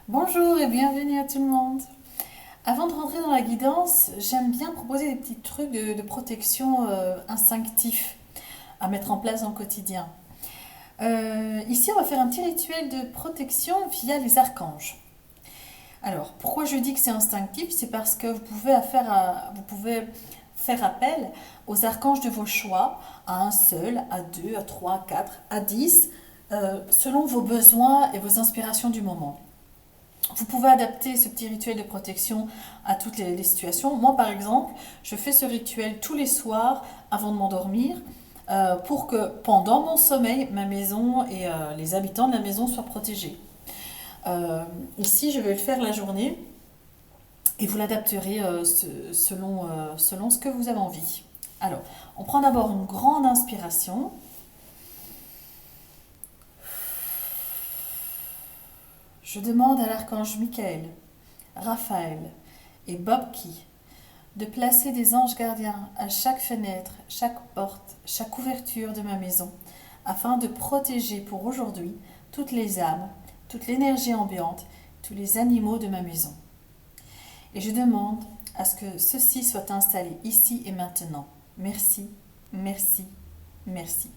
Bonjour et bienvenue à tout le monde. Avant de rentrer dans la guidance, j'aime bien proposer des petits trucs de protection instinctifs à mettre en place dans le quotidien. Ici, on va faire un petit rituel de protection via les archanges. Alors, pourquoi je dis que c'est instinctif? C'est parce que vous pouvez faire appel aux archanges de vos choix, à un seul, à deux, à trois, à quatre, à 10, selon vos besoins et vos inspirations du moment. Vous pouvez adapter ce petit rituel de protection à toutes les situations. Moi, par exemple, je fais ce rituel tous les soirs avant de m'endormir pour que pendant mon sommeil, ma maison et les habitants de la maison soient protégés. Ici, je vais le faire la journée et vous l'adapterez selon ce que vous avez envie. Alors, on prend d'abord une grande inspiration. Je demande à l'archange Michael, Raphaël et Bobki de placer des anges gardiens à chaque fenêtre, chaque porte, chaque ouverture de ma maison, afin de protéger pour aujourd'hui toutes les âmes, toute l'énergie ambiante, tous les animaux de ma maison. Et je demande à ce que ceci soit installé ici et maintenant. Merci, merci, merci.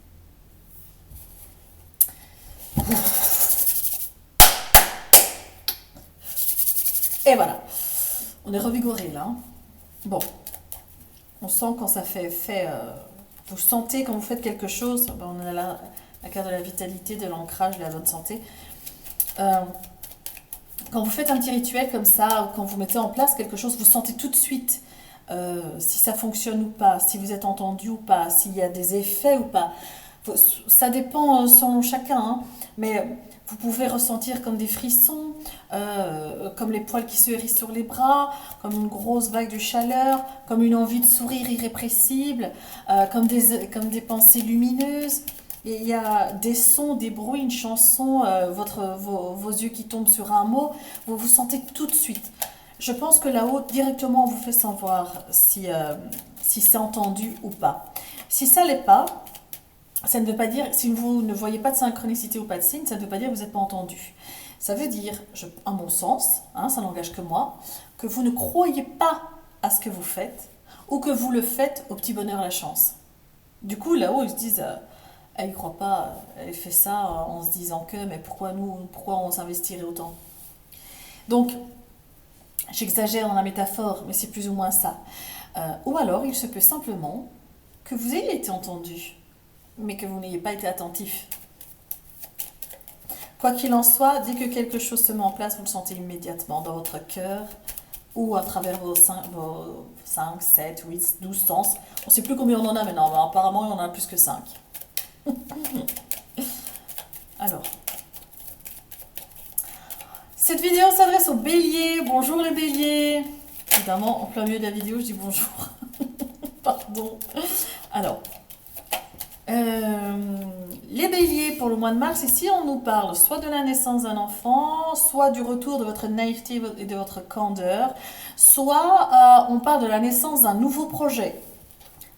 Et voilà, on est revigoré là. Bon, on sent quand ça fait effet. Vous sentez quand vous faites quelque chose, on a la carte de la vitalité, de l'ancrage, de la bonne santé. Euh, Quand vous faites un petit rituel comme ça, ou quand vous mettez en place quelque chose, vous sentez tout de suite si ça fonctionne ou pas, si vous êtes entendu ou pas, s'il y a des effets ou pas. Ça dépend selon chacun, hein, mais vous pouvez ressentir comme des frissons, comme les poils qui se hérissent sur les bras, comme une grosse vague de chaleur, comme une envie de sourire irrépressible, comme des pensées lumineuses. Et il y a des sons, des bruits, une chanson, vos yeux qui tombent sur un mot, vous sentez tout de suite. Je pense que là-haut, directement, on vous fait savoir si c'est entendu ou pas. Si ça ne l'est pas, ça ne veut pas dire, si vous ne voyez pas de synchronicité ou pas de signe, ça ne veut pas dire que vous n'êtes pas entendu. Ça veut dire, à mon sens, hein, ça n'engage que moi, que vous ne croyez pas à ce que vous faites ou que vous le faites au petit bonheur la chance. Du coup, là-haut, ils se disent, elle ne croit pas, elle fait ça en se disant que, mais pourquoi on s'investirait autant? Donc, j'exagère dans la métaphore, mais c'est plus ou moins ça. Ou alors, il se peut simplement que vous ayez été entendu, mais que vous n'ayez pas été attentif. Quoi qu'il en soit, dès que quelque chose se met en place, vous le sentez immédiatement dans votre cœur ou à travers vos 5, 7, 8, 12 sens. On ne sait plus combien on en a maintenant, mais apparemment il y en a plus que 5. Alors, cette vidéo s'adresse aux béliers. Bonjour les béliers. Évidemment, en plein milieu de la vidéo, je dis bonjour. Pardon. Alors, les béliers pour le mois de mars, ici on nous parle soit de la naissance d'un enfant, soit du retour de votre naïveté et de votre candeur, soit on parle de la naissance d'un nouveau projet.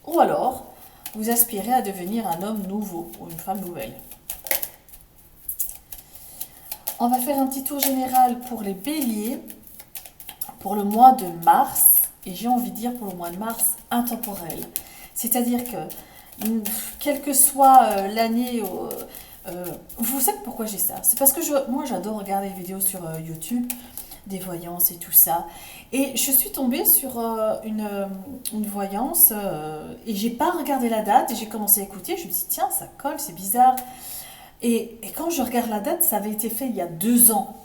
Ou alors, vous aspirez à devenir un homme nouveau ou une femme nouvelle. On va faire un petit tour général pour les béliers pour le mois de mars, et j'ai envie de dire pour le mois de mars intemporel. C'est-à-dire que quelle que soit l'année, vous savez pourquoi j'ai ça? C'est parce que moi j'adore regarder des vidéos sur YouTube, des voyances et tout ça. Et je suis tombée sur une voyance et j'ai pas regardé la date et j'ai commencé à écouter. Je me suis dit, tiens, ça colle, c'est bizarre. Et quand je regarde la date, ça avait été fait il y a 2 ans.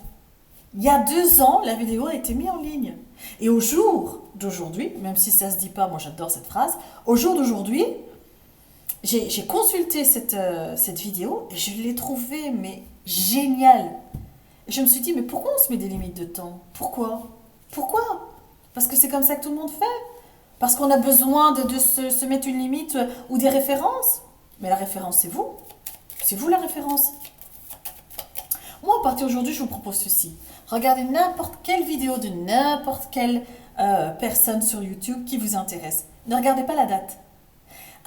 Il y a 2 ans, la vidéo a été mise en ligne. Et au jour d'aujourd'hui, même si ça se dit pas, moi j'adore cette phrase, au jour d'aujourd'hui, j'ai consulté cette vidéo et je l'ai trouvée mais géniale. Et je me suis dit, mais pourquoi on se met des limites de temps? Pourquoi? Parce que c'est comme ça que tout le monde fait. Parce qu'on a besoin de se mettre une limite ou des références. Mais la référence, c'est vous. C'est vous la référence. Moi, à partir d'aujourd'hui, je vous propose ceci. Regardez n'importe quelle vidéo de n'importe quelle personne sur YouTube qui vous intéresse. Ne regardez pas la date.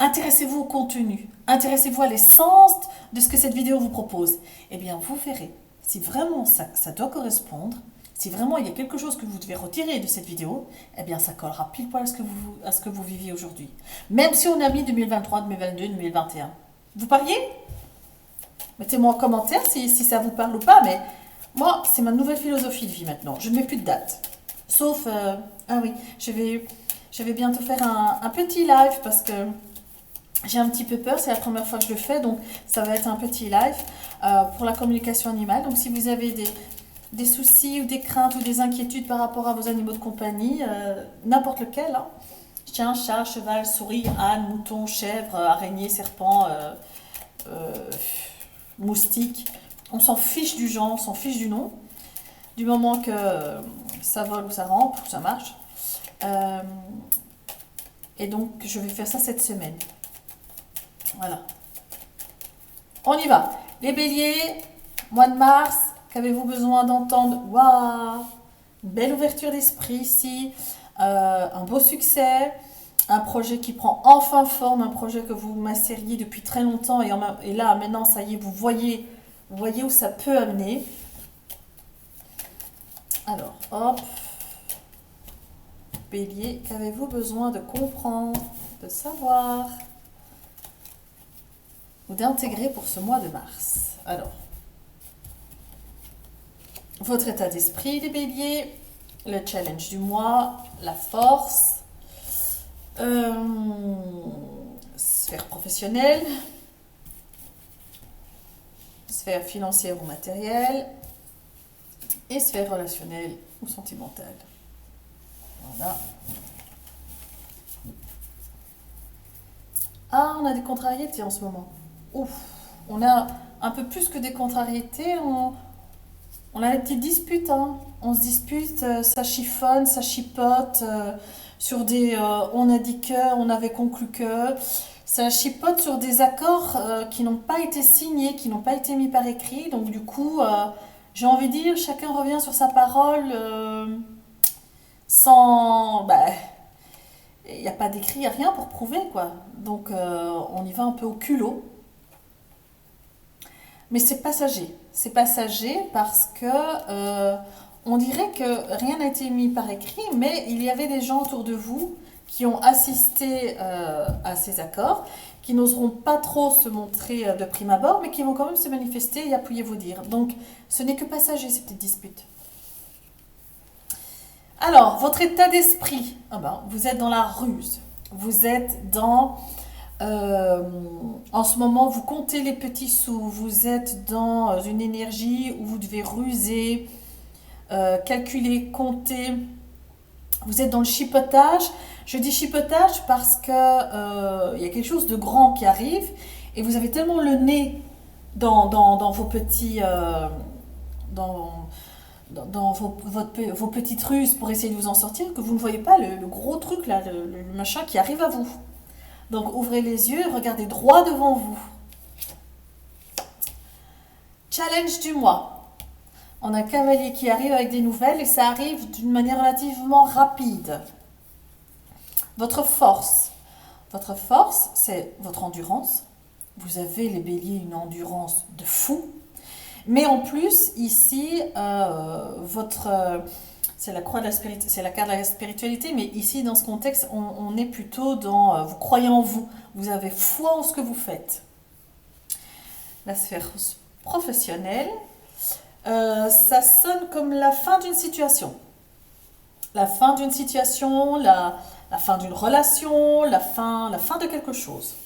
Intéressez-vous au contenu. Intéressez-vous à l'essence de ce que cette vidéo vous propose. Eh bien, vous verrez. si vraiment ça doit correspondre, si vraiment il y a quelque chose que vous devez retirer de cette vidéo, eh bien ça collera pile poil à ce que vous viviez aujourd'hui. Même si on a mis 2023, 2022, 2021. Vous pariez? Mettez-moi en commentaire si ça vous parle ou pas, mais moi, c'est ma nouvelle philosophie de vie maintenant. Je ne mets plus de date. Sauf, ah oui, je vais bientôt faire un petit live parce que j'ai un petit peu peur, c'est la première fois que je le fais, donc ça va être un petit live pour la communication animale. Donc si vous avez des soucis ou des craintes ou des inquiétudes par rapport à vos animaux de compagnie, n'importe lequel, hein, chien, chat, cheval, souris, âne, mouton, chèvre, araignée, serpent, moustique, on s'en fiche du genre, on s'en fiche du nom, du moment que ça vole ou ça rampe, ou ça marche. Et donc je vais faire ça cette semaine. Voilà. On y va. Les béliers, mois de mars, qu'avez-vous besoin d'entendre? Waouh! Une belle ouverture d'esprit ici, un beau succès, un projet qui prend enfin forme, un projet que vous macériez depuis très longtemps et là maintenant ça y est, vous voyez où ça peut amener. Alors, hop. Bélier, qu'avez-vous besoin de comprendre, de savoir ou d'intégrer pour ce mois de mars? Alors, votre état d'esprit, les béliers, le challenge du mois, la force, sphère professionnelle, sphère financière ou matérielle, et sphère relationnelle ou sentimentale. Voilà. Ah, on a des contrariétés en ce moment. Ouf, on a un peu plus que des contrariétés, on a des petites disputes, hein. On se dispute, ça chiffonne, ça chipote, sur des on a dit que, on avait conclu que, ça chipote sur des accords qui n'ont pas été signés, qui n'ont pas été mis par écrit. Donc du coup, j'ai envie de dire, chacun revient sur sa parole sans... Bah, il n'y a pas d'écrit, il n'y a rien pour prouver, quoi. Donc on y va un peu au culot. Mais c'est passager. C'est passager parce que on dirait que rien n'a été mis par écrit, mais il y avait des gens autour de vous qui ont assisté à ces accords, qui n'oseront pas trop se montrer de prime abord, mais qui vont quand même se manifester et appuyer vos dires. Donc ce n'est que passager, ces petites disputes. Alors, votre état d'esprit, ah ben, vous êtes dans la ruse. Vous êtes dans... en ce moment, vous comptez les petits sous. Vous êtes dans une énergie où vous devez ruser, calculer, compter. Vous êtes dans le chipotage. Je dis chipotage parce que il y a quelque chose de grand qui arrive et vous avez tellement le nez dans vos petits... dans vos petites ruses pour essayer de vous en sortir, que vous ne voyez pas le gros truc là, le machin qui arrive à vous. Donc ouvrez les yeux et regardez droit devant vous. Challenge du mois. On a un cavalier qui arrive avec des nouvelles et ça arrive d'une manière relativement rapide. Votre force. Votre force, c'est votre endurance. Vous avez, les béliers, une endurance de fou. Mais en plus, ici, c'est la croix de la spiritualité, c'est la carte de la spiritualité, mais ici, dans ce contexte, on est plutôt dans vous croyez en vous, vous avez foi en ce que vous faites. La sphère professionnelle, ça sonne comme la fin d'une situation. La fin d'une situation, la fin d'une relation, la fin de quelque chose.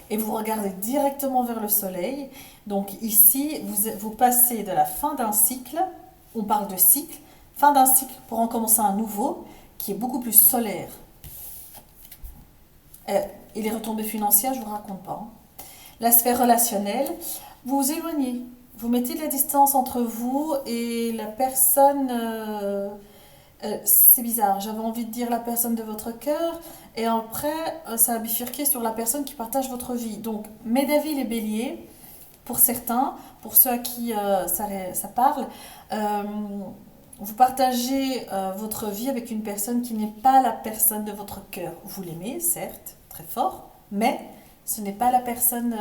Et vous regardez directement vers le soleil. Donc ici, vous passez de la fin d'un cycle, on parle de cycle, fin d'un cycle pour en commencer un nouveau, qui est beaucoup plus solaire. Et les retombées financières, je ne vous raconte pas. La sphère relationnelle, vous vous éloignez. Vous mettez de la distance entre vous et la personne... c'est bizarre, j'avais envie de dire la personne de votre cœur, et après, ça a bifurqué sur la personne qui partage votre vie. Donc, mes d'avis les béliers, pour certains, pour ceux à qui ça parle, vous partagez votre vie avec une personne qui n'est pas la personne de votre cœur. Vous l'aimez, certes, très fort, mais ce n'est pas la personne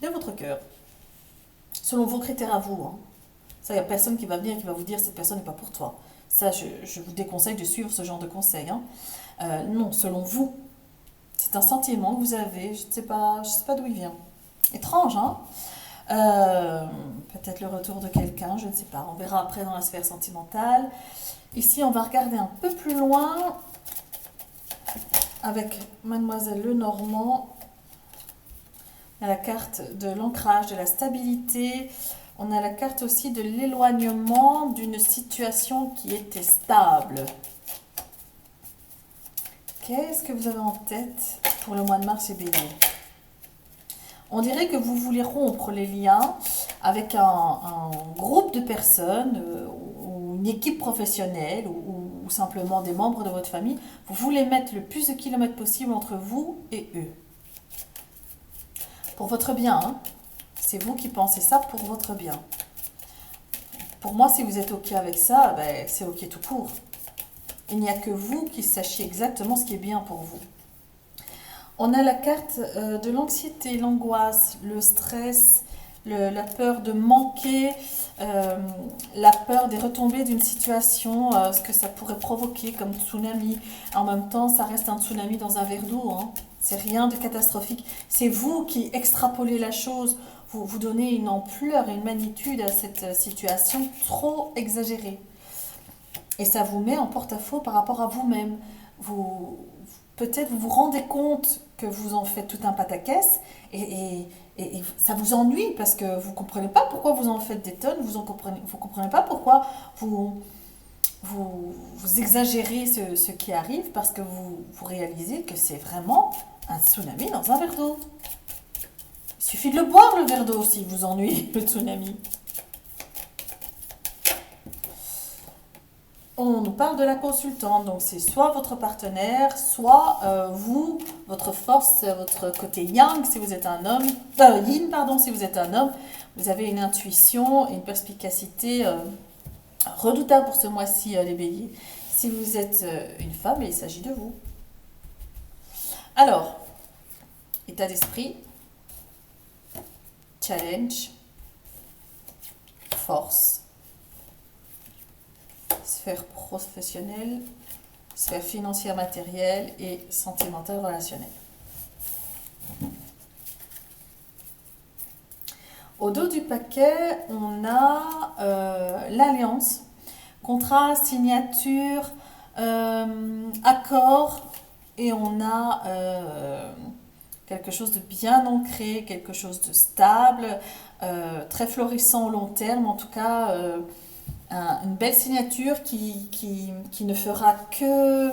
de votre cœur. selon vos critères à vous. Hein. Ça, il n'y a personne qui va venir et qui va vous dire cette personne n'est pas pour toi. Ça, je vous déconseille de suivre ce genre de conseils. Hein. Non, selon vous. C'est un sentiment que vous avez, je ne sais pas d'où il vient. Étrange, hein? Peut-être le retour de quelqu'un, je ne sais pas. On verra après dans la sphère sentimentale. Ici, on va regarder un peu plus loin avec Mademoiselle Lenormand. On a la carte de l'ancrage, de la stabilité. On a la carte aussi de l'éloignement d'une situation qui était stable. Qu'est-ce que vous avez en tête pour le mois de mars et Bélier? On dirait que vous voulez rompre les liens avec un groupe de personnes ou une équipe professionnelle ou simplement des membres de votre famille. Vous voulez mettre le plus de kilomètres possible entre vous et eux. Pour votre bien, hein. C'est vous qui pensez ça pour votre bien. Pour moi, si vous êtes OK avec ça, ben, c'est OK tout court. Il n'y a que vous qui sachiez exactement ce qui est bien pour vous. On a la carte de l'anxiété, l'angoisse, le stress, la peur de manquer, la peur des retombées d'une situation, ce que ça pourrait provoquer comme tsunami. En même temps, ça reste un tsunami dans un verre d'eau. Hein. C'est rien de catastrophique. C'est vous qui extrapolez la chose. Vous donnez une ampleur et une magnitude à cette situation trop exagérée. Et ça vous met en porte-à-faux par rapport à vous-même. Peut-être vous vous rendez compte que vous en faites tout un pataquès et ça vous ennuie parce que vous ne comprenez pas pourquoi vous en faites des tonnes, vous comprenez pas pourquoi vous exagérez ce qui arrive parce que vous réalisez que c'est vraiment un tsunami dans un verre d'eau. Il suffit de le boire, le verre d'eau, si vous ennuie, le tsunami. On nous parle de la consultante, donc c'est soit votre partenaire, soit vous, votre force, votre côté yang si vous êtes un homme, yin pardon si vous êtes un homme, vous avez une intuition et une perspicacité redoutable pour ce mois-ci les béliers. Si vous êtes une femme, il s'agit de vous. Alors, état d'esprit, challenge, force. Sphère professionnelle, sphère financière matérielle et sentimentale relationnelle. Au dos du paquet, on a l'alliance, contrat, signature, accord et on a quelque chose de bien ancré, quelque chose de stable, très florissant au long terme, en tout cas une belle signature qui ne fera que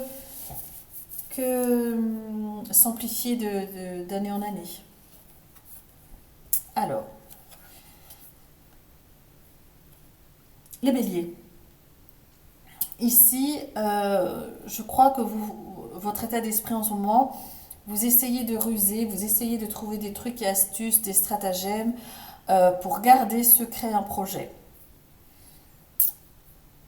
s'amplifier d'année en année. Alors, les béliers. Ici, je crois que votre état d'esprit en ce moment, vous essayez de ruser, vous essayez de trouver des trucs et astuces, des stratagèmes pour garder secret un projet.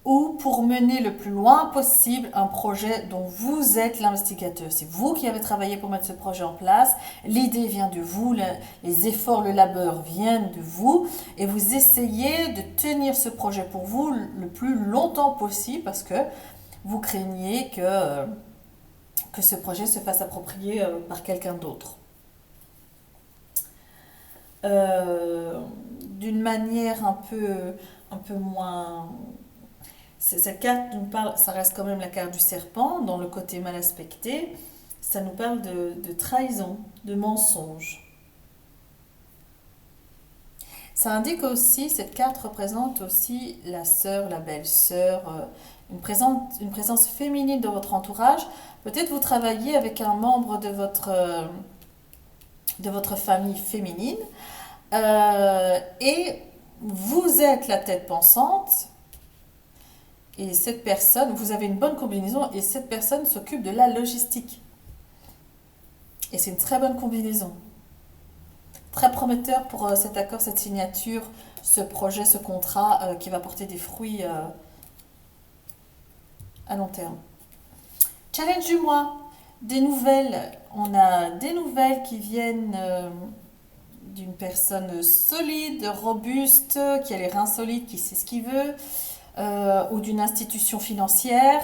Ou pour mener le plus loin possible un projet dont vous êtes l'investigateur. C'est vous qui avez travaillé pour mettre ce projet en place. L'idée vient de vous, les efforts, le labeur viennent de vous. Et vous essayez de tenir ce projet pour vous le plus longtemps possible parce que vous craignez que ce projet se fasse approprier par quelqu'un d'autre. D'une manière un peu moins... Cette carte nous parle, ça reste quand même la carte du serpent, dans le côté mal aspecté, ça nous parle de trahison, de mensonge. Ça indique aussi, cette carte représente aussi la sœur, la belle-sœur, une présence féminine dans votre entourage. Peut-être vous travaillez avec un membre de votre famille féminine et vous êtes la tête pensante. Et cette personne, vous avez une bonne combinaison et cette personne s'occupe de la logistique. Et c'est une très bonne combinaison. Très prometteur pour cet accord, cette signature, ce projet, ce contrat qui va porter des fruits à long terme. Challenge du mois. Des nouvelles. On a des nouvelles qui viennent d'une personne solide, robuste, qui a les reins solides, qui sait ce qu'il veut, ou d'une institution financière,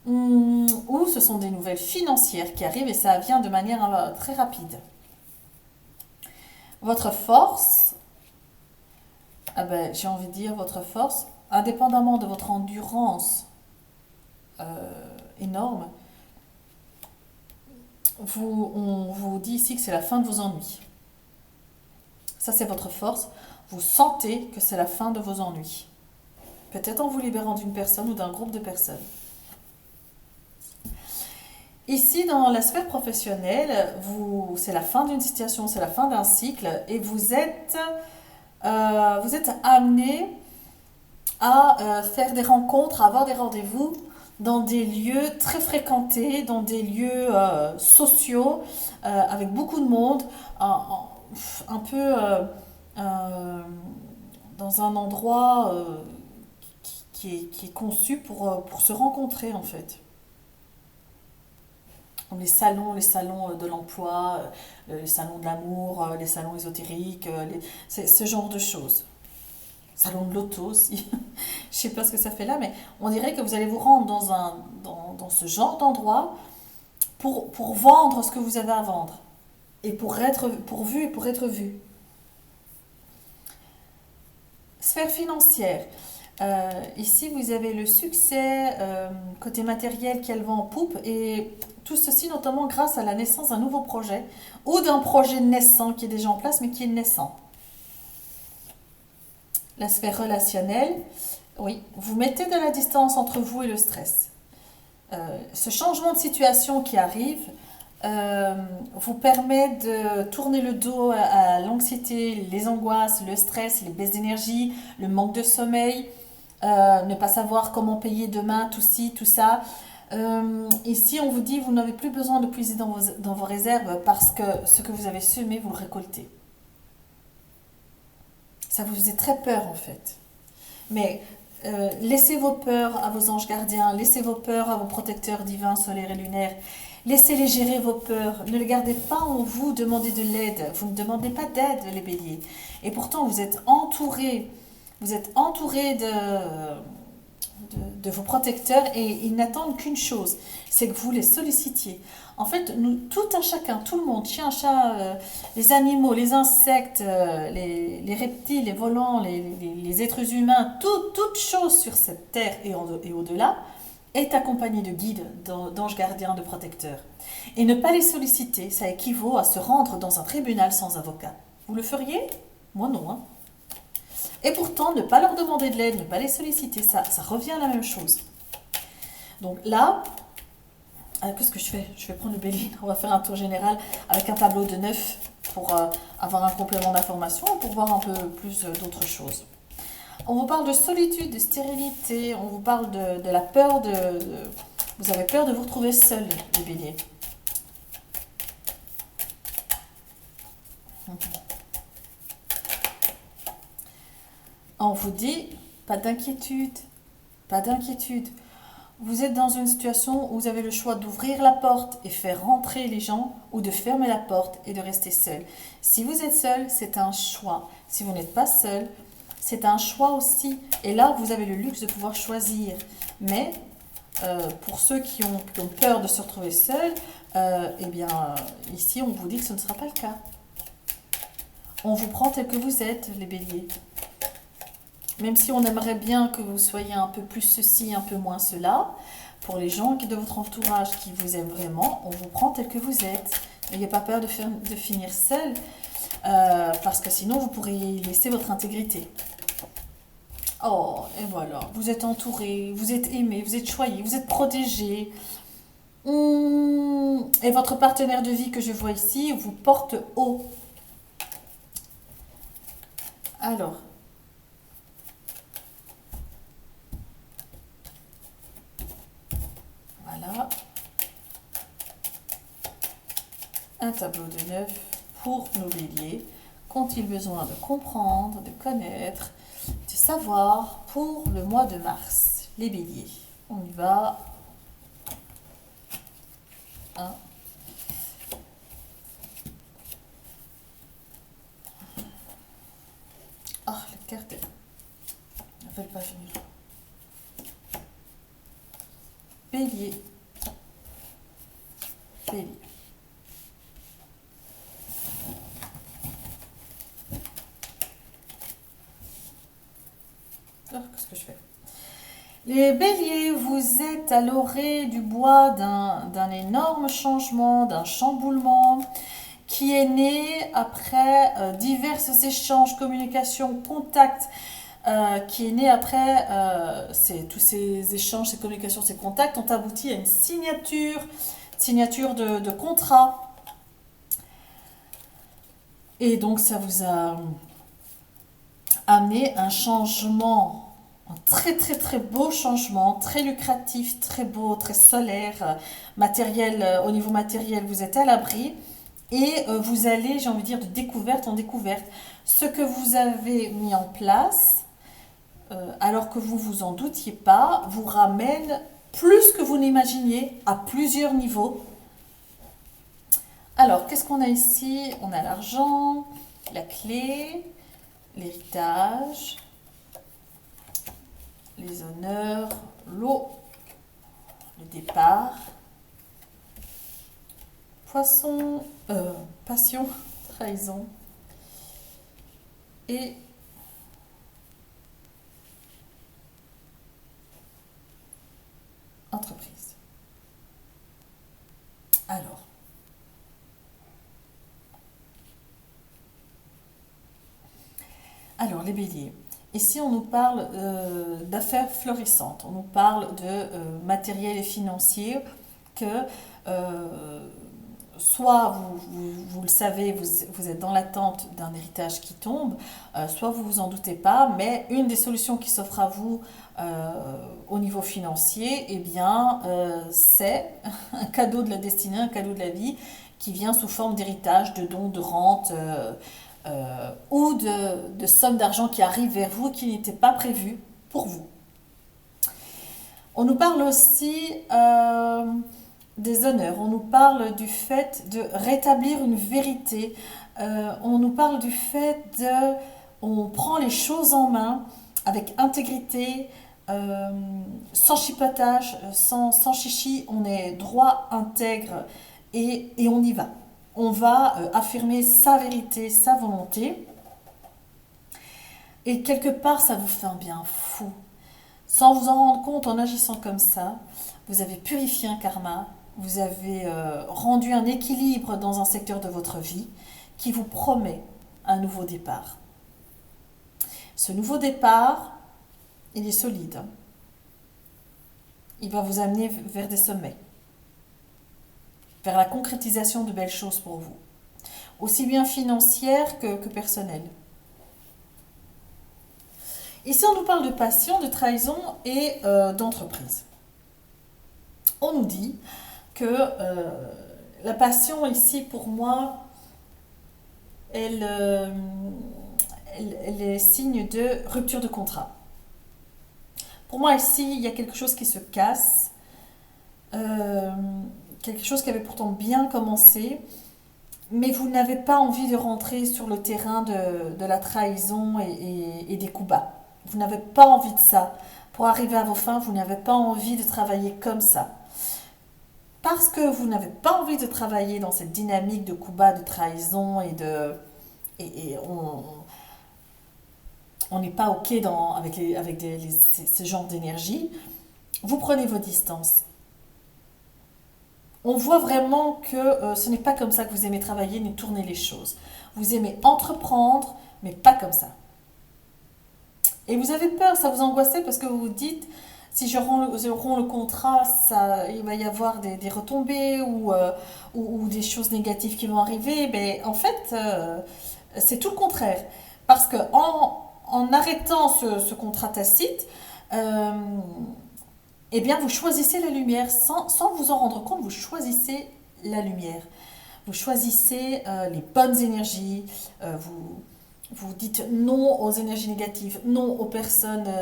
ou ce sont des nouvelles financières qui arrivent et ça vient de manière très rapide. Votre force, ah ben, j'ai envie de dire votre force, indépendamment de votre endurance énorme, on vous dit ici que c'est la fin de vos ennuis. Ça, c'est votre force. Vous sentez que c'est la fin de vos ennuis. Peut-être en vous libérant d'une personne ou d'un groupe de personnes. Ici, dans la sphère professionnelle, c'est la fin d'une situation, c'est la fin d'un cycle et vous êtes amené à faire des rencontres, à avoir des rendez-vous dans des lieux très fréquentés, dans des lieux sociaux, avec beaucoup de monde, un peu dans un endroit qui est conçu pour se rencontrer en fait. Comme les salons de l'emploi, les salons de l'amour, les salons ésotériques, c'est ce genre de choses. Salon de l'auto aussi. Je sais pas ce que ça fait là, mais on dirait que vous allez vous rendre dans ce genre d'endroit pour vendre ce que vous avez à vendre et pour être pourvu et pour être vu. Sphère financière. Ici, vous avez le succès côté matériel qui est le vent en poupe et tout ceci notamment grâce à la naissance d'un nouveau projet ou d'un projet naissant qui est déjà en place mais qui est naissant. La sphère relationnelle, oui, vous mettez de la distance entre vous et le stress. Ce changement de situation qui arrive vous permet de tourner le dos à l'anxiété, les angoisses, le stress, les baisses d'énergie, le manque de sommeil, ne pas savoir comment payer demain, tout ci, tout ça. Ici, on vous dit vous n'avez plus besoin de puiser dans vos réserves parce que ce que vous avez semé, vous le récoltez. Ça vous faisait très peur en fait. Mais laissez vos peurs à vos anges gardiens, laissez vos peurs à vos protecteurs divins, solaires et lunaires. Laissez-les gérer vos peurs. Ne les gardez pas en vous, demandez de l'aide. Vous ne demandez pas d'aide, les béliers. Et pourtant, vous êtes entourés. Vous êtes entourés de vos protecteurs et ils n'attendent qu'une chose, c'est que vous les sollicitiez. En fait, nous, tout un chacun, tout le monde, chien, chat, les animaux, les insectes, les reptiles, les volants, les êtres humains, toute chose sur cette terre et au-delà, est accompagné de guides, d'anges gardiens, de protecteurs. Et ne pas les solliciter, ça équivaut à se rendre dans un tribunal sans avocat. Vous le feriez? Moi non. Hein. Et pourtant, ne pas leur demander de l'aide, ne pas les solliciter, ça revient à la même chose. Donc là, qu'est-ce que je fais? Je vais prendre le bélier, on va faire un tour général avec un tableau de 9 pour avoir un complément d'information, pour voir un peu plus d'autres choses. On vous parle de solitude, de stérilité, on vous parle de la peur vous avez peur de vous retrouver seul, les béliers. On vous dit, pas d'inquiétude, pas d'inquiétude. Vous êtes dans une situation où vous avez le choix d'ouvrir la porte et faire rentrer les gens ou de fermer la porte et de rester seul. Si vous êtes seul, c'est un choix. Si vous n'êtes pas seul, c'est un choix aussi. Et là, vous avez le luxe de pouvoir choisir. Mais pour ceux qui ont peur de se retrouver seuls, eh bien, ici, on vous dit que ce ne sera pas le cas. On vous prend tel que vous êtes, les béliers. Même si on aimerait bien que vous soyez un peu plus ceci, un peu moins cela, pour les gens de votre entourage qui vous aiment vraiment, on vous prend tel que vous êtes. N'ayez pas peur de finir seul, parce que sinon vous pourriez laisser votre intégrité. Oh, et voilà, vous êtes entouré, vous êtes aimé, vous êtes choyé, vous êtes protégé. Et votre partenaire de vie que je vois ici vous porte haut. Alors, voilà. Un tableau de 9 pour nos béliers. Qu'ont-ils besoin de comprendre, de connaître, de savoir pour le mois de mars? Les béliers. On y va. 1. Écartez. Ne veulent pas venir. Bélier. Bélier. Alors, qu'est-ce que je fais? Les béliers, vous êtes à l'orée du bois d'un énorme changement, d'un chamboulement qui est né après divers échanges, communications, contacts, qui est né après tous ces échanges, ces communications, ces contacts ont abouti à une signature de contrat. Et donc ça vous a amené un changement, un très très très beau changement, très lucratif, très beau, très solaire, matériel, au niveau matériel, vous êtes à l'abri. Et vous allez, j'ai envie de dire, de découverte en découverte. Ce que vous avez mis en place, alors que vous vous en doutiez pas, vous ramène plus que vous n'imaginiez à plusieurs niveaux. Alors, qu'est-ce qu'on a ici? On a l'argent, la clé, l'héritage, les honneurs, l'eau, le départ, poisson, passion, trahison et entreprise. Alors les béliers. Ici, on nous parle d'affaires florissantes, on nous parle de matériel et financier que soit vous le savez, vous êtes dans l'attente d'un héritage qui tombe, soit vous vous en doutez pas, mais une des solutions qui s'offre à vous au niveau financier, eh bien, c'est un cadeau de la destinée, un cadeau de la vie qui vient sous forme d'héritage, de dons, de rentes ou de sommes d'argent qui arrivent vers vous et qui n'étaient pas prévues pour vous. On nous parle aussi des honneurs, on nous parle du fait de rétablir une vérité, on nous parle du fait de... On prend les choses en main avec intégrité, sans chipotage, sans chichi, on est droit, intègre et on y va. On va affirmer sa vérité, sa volonté. Et quelque part, ça vous fait un bien fou. Sans vous en rendre compte, en agissant comme ça, vous avez purifié un karma, vous avez rendu un équilibre dans un secteur de votre vie qui vous promet un nouveau départ. Ce nouveau départ, il est solide. Il va vous amener vers des sommets, vers la concrétisation de belles choses pour vous, aussi bien financières que personnelles. Ici, on nous parle de passion, de trahison et d'entreprise. On nous dit que la passion, ici, pour moi, elle est signe de rupture de contrat. Pour moi, ici, il y a quelque chose qui se casse, quelque chose qui avait pourtant bien commencé, mais vous n'avez pas envie de rentrer sur le terrain de la trahison et des coups bas. Vous n'avez pas envie de ça. Pour arriver à vos fins, vous n'avez pas envie de travailler comme ça. Parce que vous n'avez pas envie de travailler dans cette dynamique de coups bas, de trahison et on n'est pas OK avec ce genre d'énergie, vous prenez vos distances. On voit vraiment que ce n'est pas comme ça que vous aimez travailler ni tourner les choses. Vous aimez entreprendre, mais pas comme ça. Et vous avez peur, ça vous angoissait parce que vous vous dites, si je romps le contrat, il va y avoir des retombées ou des choses négatives qui vont arriver. Mais en fait, c'est tout le contraire. Parce que en arrêtant ce contrat tacite, eh bien, vous choisissez la lumière. Sans vous en rendre compte, vous choisissez la lumière. Vous choisissez les bonnes énergies. Vous dites non aux énergies négatives, non aux personnes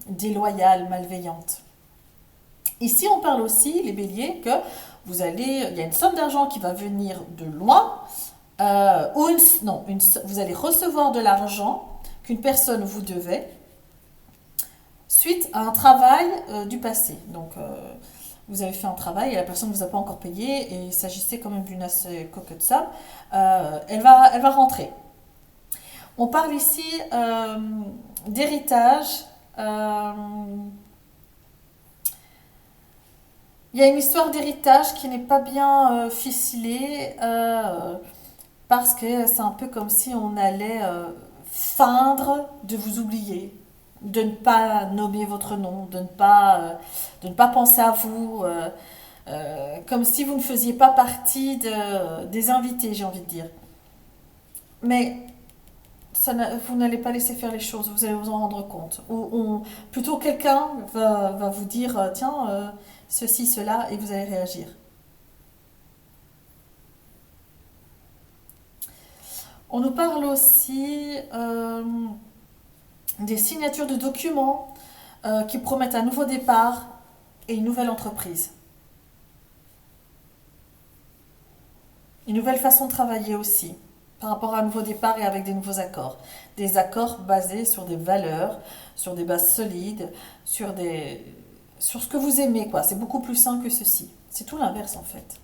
déloyales, malveillantes. Ici, on parle aussi, les béliers, que il y a une somme d'argent qui va venir de loin, vous allez recevoir de l'argent qu'une personne vous devait suite à un travail du passé. Donc, vous avez fait un travail et la personne ne vous a pas encore payé et il s'agissait quand même d'une assez coquette somme. Elle va rentrer. On parle ici d'héritage. Il y a une histoire d'héritage qui n'est pas bien ficelée parce que c'est un peu comme si on allait feindre de vous oublier, de ne pas nommer votre nom, de ne pas penser à vous, comme si vous ne faisiez pas partie des invités, j'ai envie de dire. Mais vous n'allez pas laisser faire les choses, vous allez vous en rendre compte. Plutôt quelqu'un va vous dire, tiens, ceci, cela, et vous allez réagir. On nous parle aussi des signatures de documents qui promettent un nouveau départ et une nouvelle entreprise. Une nouvelle façon de travailler aussi, par rapport à un nouveau départ et avec des nouveaux accords. Des accords basés sur des valeurs, sur des bases solides, sur ce que vous aimez, quoi. C'est beaucoup plus sain que ceci. C'est tout l'inverse, en fait.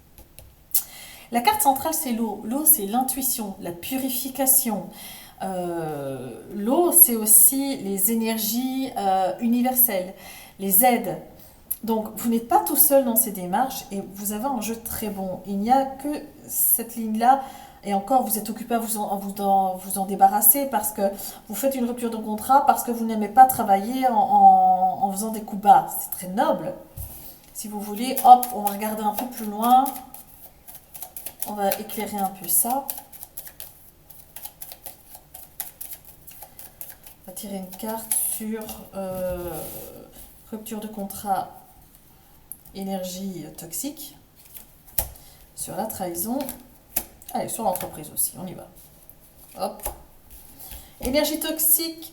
La carte centrale, c'est l'eau. L'eau, c'est l'intuition, la purification. L'eau, c'est aussi les énergies universelles, les aides. Donc, vous n'êtes pas tout seul dans ces démarches et vous avez un jeu très bon. Il n'y a que cette ligne-là. Et encore, vous êtes occupé à vous en débarrasser parce que vous faites une rupture de contrat, parce que vous n'aimez pas travailler en faisant des coups bas. C'est très noble. Si vous voulez, hop, on va regarder un peu plus loin. On va éclairer un peu ça. On va tirer une carte sur rupture de contrat, énergie toxique, sur la trahison. Allez, sur l'entreprise aussi, on y va. Hop. Énergie toxique,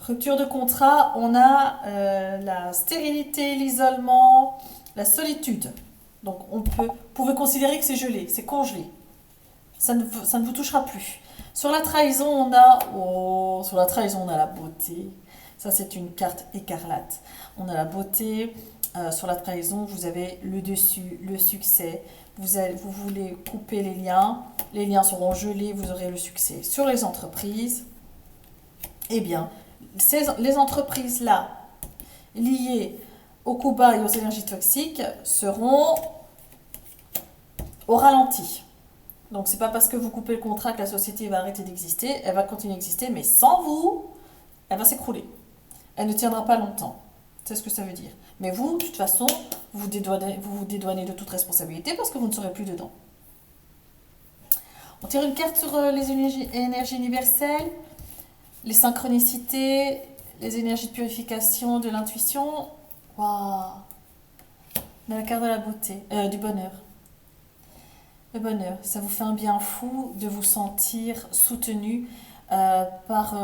rupture de contrat, on a la stérilité, l'isolement, la solitude. Donc vous pouvez considérer que c'est gelé, c'est congelé. Ça ne vous touchera plus. Sur la trahison, on a la beauté. Ça, c'est une carte écarlate. On a la beauté. Sur la trahison, vous avez le dessus, le succès. Vous voulez couper les liens seront gelés, vous aurez le succès. Sur les entreprises, eh bien, les entreprises-là, liées au coup bas et aux énergies toxiques, seront au ralenti. Donc, c'est pas parce que vous coupez le contrat que la société va arrêter d'exister. Elle va continuer d'exister, mais sans vous, elle va s'écrouler. Elle ne tiendra pas longtemps. C'est ce que ça veut dire. Mais vous, de toute façon, vous vous dédouanez de toute responsabilité parce que vous ne serez plus dedans. On tire une carte sur les énergies universelles, les synchronicités, les énergies de purification, de l'intuition. Waouh! On a la carte de la beauté, du bonheur. Le bonheur, ça vous fait un bien fou de vous sentir soutenu par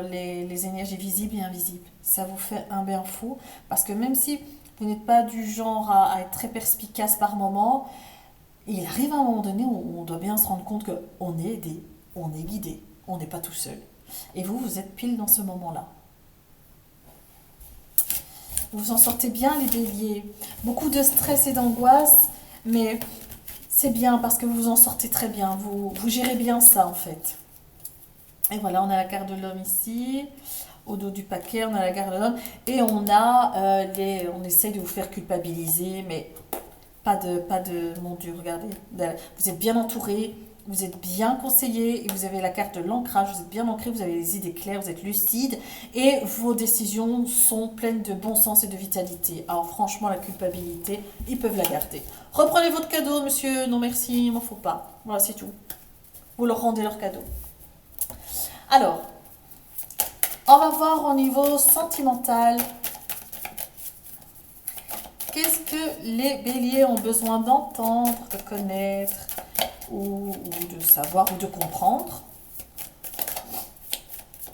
les énergies visibles et invisibles. Ça vous fait un bien fou parce que même si vous n'êtes pas du genre à être très perspicace par moment, il arrive à un moment donné où on doit bien se rendre compte qu'on est aidé, on est guidé, on n'est pas tout seul. Et vous êtes pile dans ce moment-là. Vous vous en sortez bien, les béliers. Beaucoup de stress et d'angoisse, mais c'est bien parce que vous vous en sortez très bien. Vous gérez bien ça, en fait. Et voilà, on a la carte de l'homme ici. Au dos du paquet, on a la carte de l'homme. Et on essaye de vous faire culpabiliser, mais pas de, mon Dieu, regardez. Vous êtes bien entouré, vous êtes bien conseillé, et vous avez la carte de l'ancrage, vous êtes bien ancré, vous avez les idées claires, vous êtes lucide, et vos décisions sont pleines de bon sens et de vitalité. Alors franchement, la culpabilité, ils peuvent la garder. Reprenez votre cadeau, monsieur, non merci, il m'en faut pas. Voilà, c'est tout. Vous leur rendez leur cadeau. Alors, on va voir au niveau sentimental. Qu'est-ce que les béliers ont besoin d'entendre, de connaître, ou de savoir, ou de comprendre,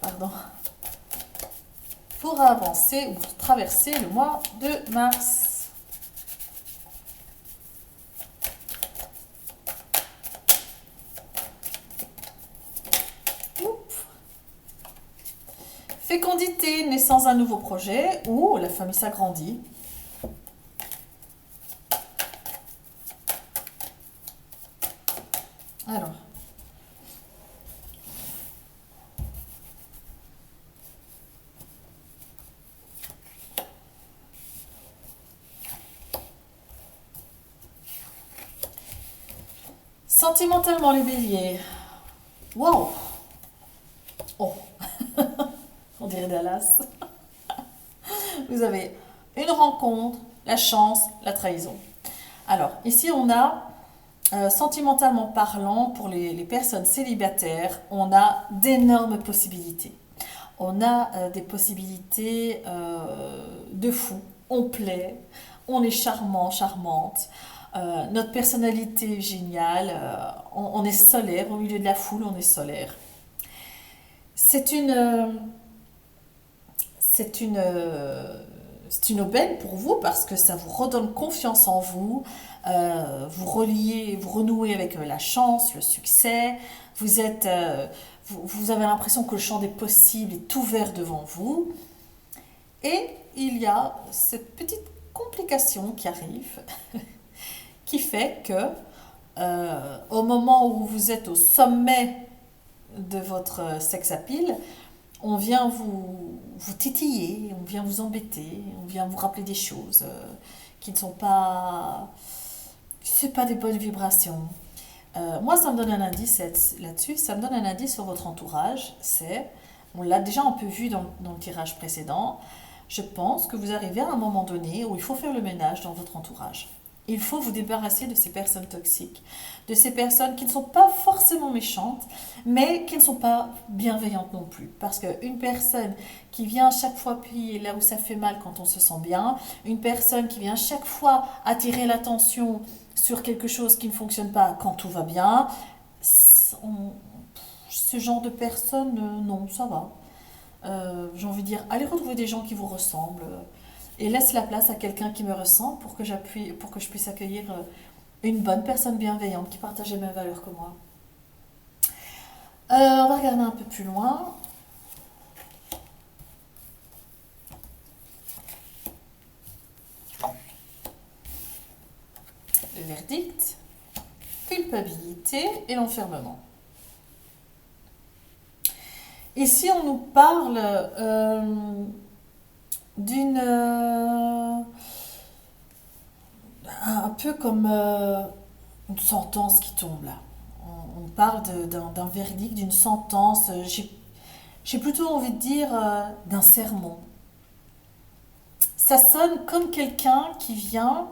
pardon, pour avancer ou traverser le mois de mars. Fécondité, naissance d'un nouveau projet ou la famille s'agrandit. Alors, sentimentalement les béliers. Wow! Oh, on dirait Dallas. Vous avez une rencontre, la chance, la trahison. Alors, ici on a, sentimentalement parlant, pour les personnes célibataires, on a d'énormes possibilités. On a des possibilités de fou. On plaît, on est charmant, charmante. Notre personnalité est géniale. On est solaire, au milieu de la foule, on est solaire. C'est une, c'est une, c'est une aubaine pour vous parce que ça vous redonne confiance en vous. Vous renouez avec la chance, le succès. Vous êtes, vous avez l'impression que le champ des possibles est ouvert devant vous. Et il y a cette petite complication qui arrive, qui fait que au moment où vous êtes au sommet de votre sex appeal, on vient vous titiller, on vient vous embêter, on vient vous rappeler des choses qui ne sont pas, c'est pas des bonnes vibrations. Moi, ça me donne un indice là-dessus, ça me donne un indice sur votre entourage, on l'a déjà un peu vu dans le tirage précédent, je pense que vous arrivez à un moment donné où il faut faire le ménage dans votre entourage. Il faut vous débarrasser de ces personnes toxiques, de ces personnes qui ne sont pas forcément méchantes, mais qui ne sont pas bienveillantes non plus. Parce qu'une personne qui vient chaque fois appuyer là où ça fait mal quand on se sent bien, une personne qui vient chaque fois attirer l'attention sur quelque chose qui ne fonctionne pas quand tout va bien, ce genre de personnes, non, ça va. J'ai envie de dire, allez retrouver des gens qui vous ressemblent et laisse la place à quelqu'un qui me ressemble pour que je puisse accueillir une bonne personne bienveillante qui partage les mêmes valeurs que moi. On va regarder un peu plus loin. Le verdict, culpabilité et l'enfermement. Ici, on nous parle d'une un peu comme une sentence qui tombe là. On parle d'un verdict, d'une sentence. J'ai plutôt envie de dire d'un sermon. Ça sonne comme quelqu'un qui vient,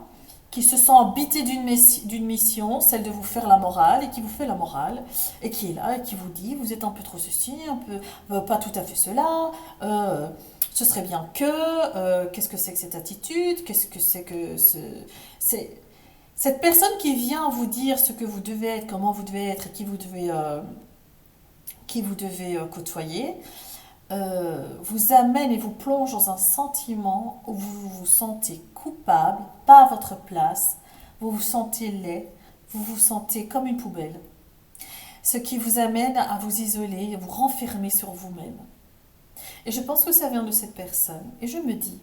qui se sent habité d'une mission, celle de vous faire la morale, et qui vous fait la morale, et qui est là, et qui vous dit, vous êtes un peu trop ceci, un peu pas tout à fait cela, ce serait bien que, qu'est-ce que c'est que cette attitude, qu'est-ce que c'est que c'est cette personne qui vient vous dire ce que vous devez être, comment vous devez être, et qui vous devez côtoyer, vous amène et vous plonge dans un sentiment où vous vous sentez coupable, pas à votre place, vous vous sentez laid, vous vous sentez comme une poubelle. Ce qui vous amène à vous isoler, à vous renfermer sur vous-même. Et je pense que ça vient de cette personne. Et je me dis,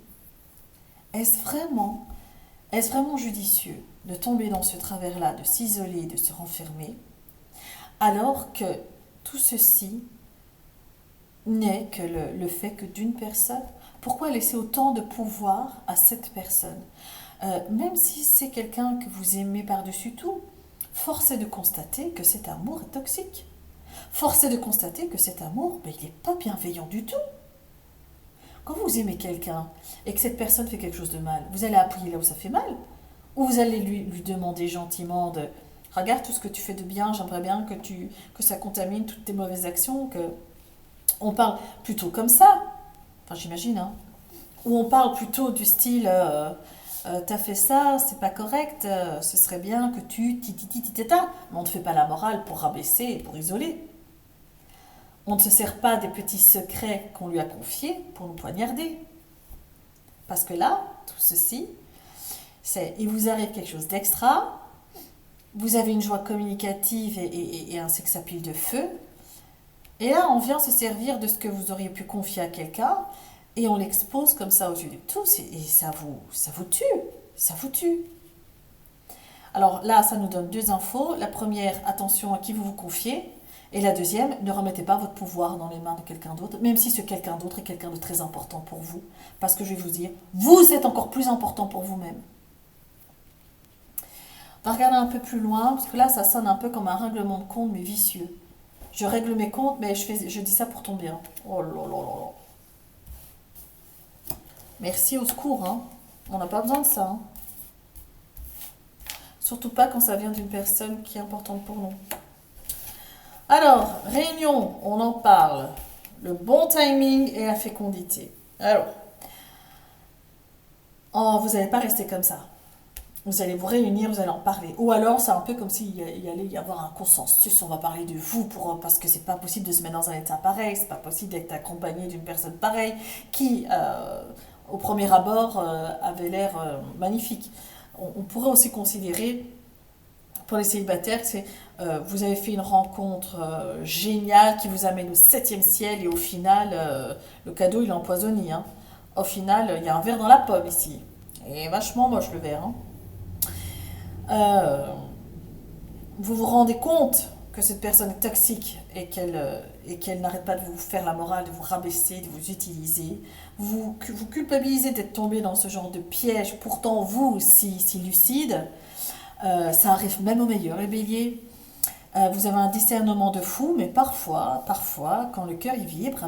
est-ce vraiment judicieux de tomber dans ce travers-là, de s'isoler, de se renfermer, alors que tout ceci n'est que le fait que d'une personne? Pourquoi laisser autant de pouvoir à cette personne? Même si c'est quelqu'un que vous aimez par-dessus tout, force est de constater que cet amour est toxique. Force est de constater que cet amour, ben, il n'est pas bienveillant du tout. Quand vous aimez quelqu'un et que cette personne fait quelque chose de mal, vous allez appuyer là où ça fait mal? Ou vous allez lui demander gentiment de regarde tout ce que tu fais de bien, j'aimerais bien que ça contamine toutes tes mauvaises actions, que on parle plutôt comme ça, enfin j'imagine, hein, ou on parle plutôt du style t'as fait ça, c'est pas correct, ce serait bien que tu titititita, mais on ne fait pas la morale pour rabaisser et pour isoler. On ne se sert pas des petits secrets qu'on lui a confiés pour nous poignarder. Parce que là, tout ceci, il vous arrive quelque chose d'extra, vous avez une joie communicative et un sex appeal de feu, Et là, on vient se servir de ce que vous auriez pu confier à quelqu'un et on l'expose comme ça aux yeux de tous et ça vous tue. Ça vous tue. Alors là, ça nous donne deux infos. La première, attention à qui vous vous confiez. Et la deuxième, ne remettez pas votre pouvoir dans les mains de quelqu'un d'autre, même si ce quelqu'un d'autre est quelqu'un de très important pour vous. Parce que je vais vous dire, vous êtes encore plus important pour vous-même. On va regarder un peu plus loin, parce que là, ça sonne un peu comme un règlement de compte, mais vicieux. Je règle mes comptes, mais je dis ça pour ton bien. Oh là là là là. Merci, au secours, hein. On n'a pas besoin de ça, hein. Surtout pas quand ça vient d'une personne qui est importante pour nous. Alors, réunion, on en parle. Le bon timing et la fécondité. Alors, vous n'allez pas rester comme ça. Vous allez vous réunir, vous allez en parler. Ou alors, c'est un peu comme s'il allait y avoir un consensus. On va parler de vous parce que c'est pas possible de se mettre dans un état pareil. C'est pas possible d'être accompagné d'une personne pareille qui, au premier abord, avait l'air magnifique. On pourrait aussi considérer pour les célibataires, c'est vous avez fait une rencontre géniale qui vous amène au septième ciel et au final, le cadeau il est empoisonné, hein. Au final, il y a un verre dans la pomme ici. Et vachement moche le verre, hein. Euh, vous vous rendez compte que cette personne est toxique et qu'elle n'arrête pas de vous faire la morale, de vous rabaisser, de vous utiliser. Vous culpabilisez d'être tombé dans ce genre de piège, pourtant vous aussi si lucide. Ça arrive même aux meilleurs, les béliers. Vous avez un discernement de fou, mais parfois, quand le cœur il vibre,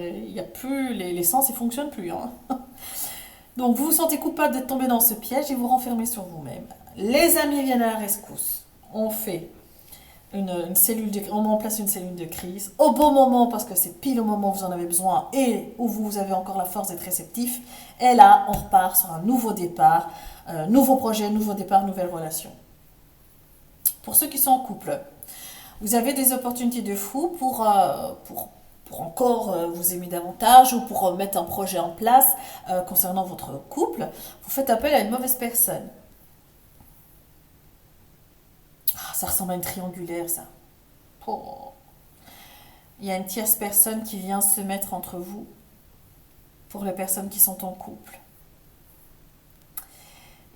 il y a plus, les sens ils fonctionnent plus, hein. Donc vous vous sentez coupable d'être tombé dans ce piège et vous renfermez sur vous-même. Les amis viennent à la rescousse. On fait on met en place une cellule de crise au bon moment parce que c'est pile au moment où vous en avez besoin et où vous avez encore la force d'être réceptif. Et là, on repart sur un nouveau départ, nouveau projet, nouveau départ, nouvelle relation. Pour ceux qui sont en couple, vous avez des opportunités de fou pour encore vous aimer davantage ou pour mettre un projet en place concernant votre couple. Vous faites appel à une mauvaise personne. Ah, ça ressemble à une triangulaire, ça. Oh. Il y a une tierce personne qui vient se mettre entre vous pour les personnes qui sont en couple.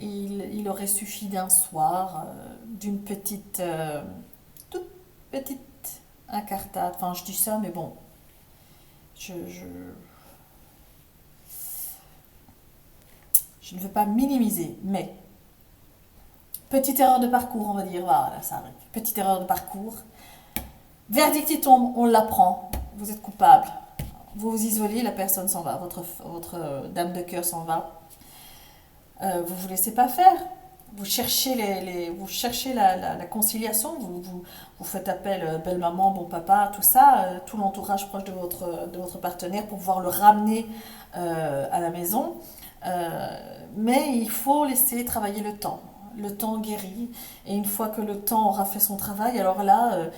Il aurait suffi d'un soir, d'une toute petite incartade. Enfin, je dis ça, mais bon, je, je, je ne veux pas minimiser, mais petite erreur de parcours, on va dire, voilà, ça arrive. Petite erreur de parcours. Verdict il tombe, on l'apprend. Vous êtes coupable. Vous vous isolez, la personne s'en va. Votre dame de cœur s'en va. Vous vous laissez pas faire. Vous cherchez, vous cherchez la conciliation. Vous faites appel belle maman, bon papa, tout ça, tout l'entourage proche de votre partenaire pour pouvoir le ramener à la maison. Mais il faut laisser travailler le temps. Le temps guérit. Et une fois que le temps aura fait son travail, alors là,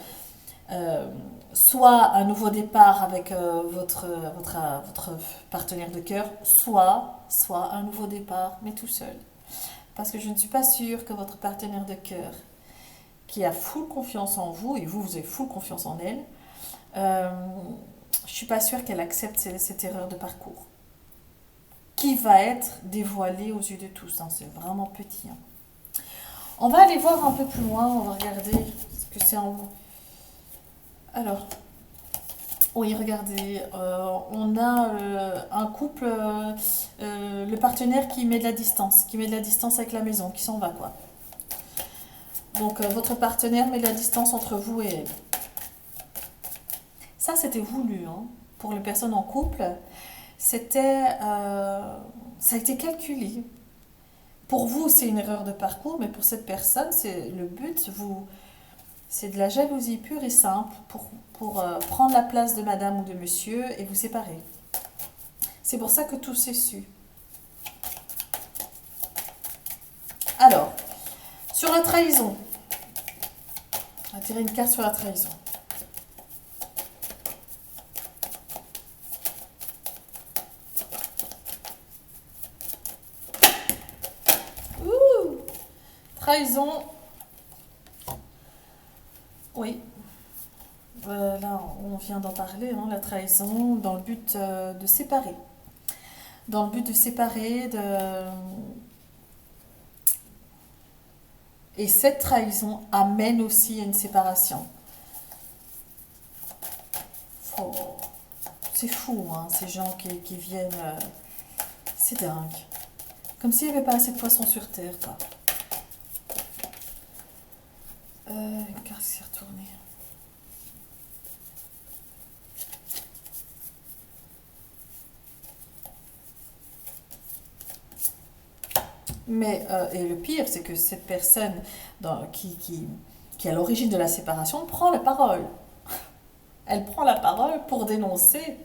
soit un nouveau départ avec votre partenaire de cœur, soit un nouveau départ, mais tout seul. Parce que je ne suis pas sûre que votre partenaire de cœur, qui a full confiance en vous, et vous avez full confiance en elle, je ne suis pas sûre qu'elle accepte cette erreur de parcours, qui va être dévoilée aux yeux de tous, hein. C'est vraiment petit, hein. On va aller voir un peu plus loin, on va regarder ce que c'est en... Alors, oui, regardez, on a un couple, le partenaire qui met de la distance avec la maison, qui s'en va, quoi. Donc, votre partenaire met de la distance entre vous et elle. Ça, c'était voulu, hein. Pour les personnes en couple, ça a été calculé. Pour vous, c'est une erreur de parcours, mais pour cette personne, c'est le but, c'est de la jalousie pure et simple pour prendre la place de madame ou de monsieur et vous séparer. C'est pour ça que tout s'est su. Alors, sur la trahison, on va tirer une carte sur la trahison. Ouh, trahison. Oui. Là, on vient d'en parler, hein, la trahison dans le but de séparer. Dans le but de séparer, et cette trahison amène aussi à une séparation. Oh, c'est fou, hein, ces gens qui viennent. C'est dingue. Comme s'il n'y avait pas assez de poissons sur Terre, quoi. Une carte s'est retournée. Mais, et le pire, c'est que cette personne qui est à l'origine de la séparation prend la parole. Elle prend la parole pour dénoncer,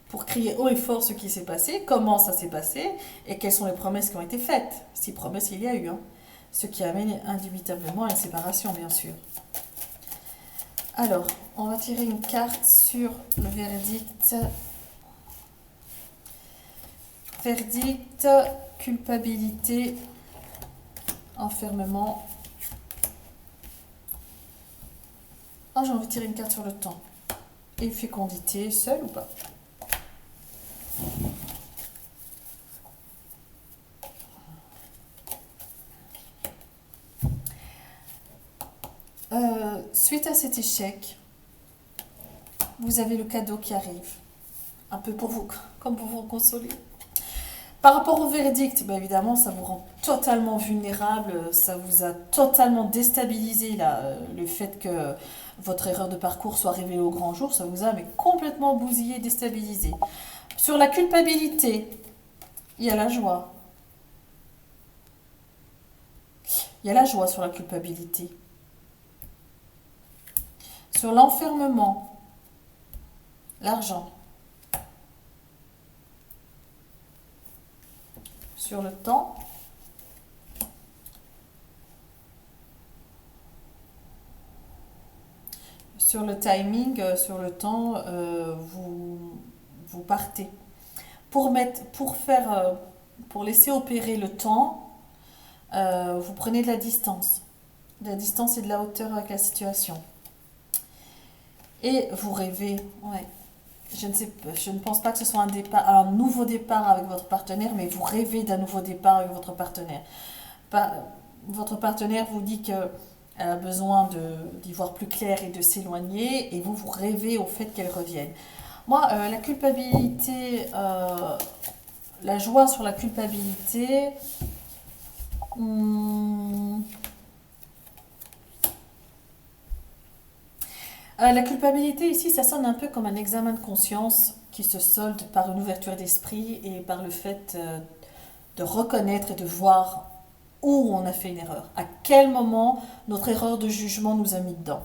pour crier haut et fort ce qui s'est passé, comment ça s'est passé et quelles sont les promesses qui ont été faites. Si promesses il y a eu, hein. Ce qui amène indubitablement à une séparation, bien sûr. Alors, on va tirer une carte sur le verdict. Verdict, culpabilité, enfermement. Ah, j'ai envie de tirer une carte sur le temps. Et fécondité, seule ou pas? Suite à cet échec, vous avez le cadeau qui arrive. Un peu pour vous, comme pour vous consoler. Par rapport au verdict, ben évidemment, ça vous rend totalement vulnérable, ça vous a totalement déstabilisé là, le fait que votre erreur de parcours soit révélée au grand jour, ça vous a mais complètement bousillé, déstabilisé. Sur la culpabilité, il y a la joie. Il y a la joie sur la culpabilité. Sur l'enfermement, l'argent. Sur le temps, sur le timing, sur le temps, vous partez. Pour laisser opérer le temps, vous prenez de la distance. De la distance et de la hauteur avec la situation. Et vous rêvez, ouais. Je ne pense pas que ce soit un nouveau départ avec votre partenaire, mais vous rêvez d'un nouveau départ avec votre partenaire. Votre partenaire vous dit qu'elle a besoin d'y voir plus clair et de s'éloigner, et vous rêvez au fait qu'elle revienne. Moi, la culpabilité, la joie sur la culpabilité, la culpabilité ici, ça sonne un peu comme un examen de conscience qui se solde par une ouverture d'esprit et par le fait de reconnaître et de voir où on a fait une erreur, à quel moment notre erreur de jugement nous a mis dedans.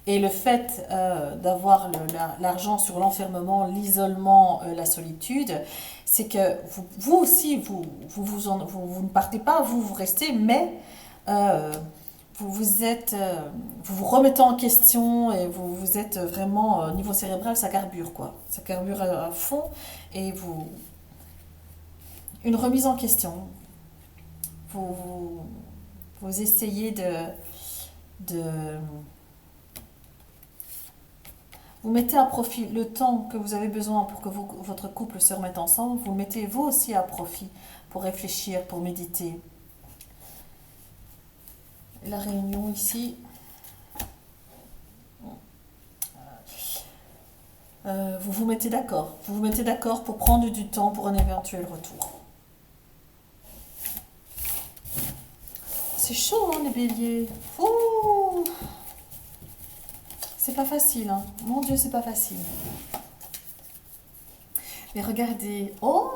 Et le fait d'avoir l'argent sur l'enfermement, l'isolement, la solitude, c'est que vous aussi, vous ne partez pas, vous restez, mais vous vous remettez en question et vous êtes vraiment, au niveau cérébral, ça carbure, quoi. Ça carbure à fond et une remise en question. Vous essayez de vous mettez à profit le temps que vous avez besoin pour que votre couple se remette ensemble, vous le mettez vous aussi à profit pour réfléchir, pour méditer. La réunion ici. Vous vous mettez d'accord. Vous vous mettez d'accord pour prendre du temps pour un éventuel retour. C'est chaud, hein, les béliers. Ouh, c'est pas facile, hein. Mon Dieu, c'est pas facile. Mais regardez. Oh,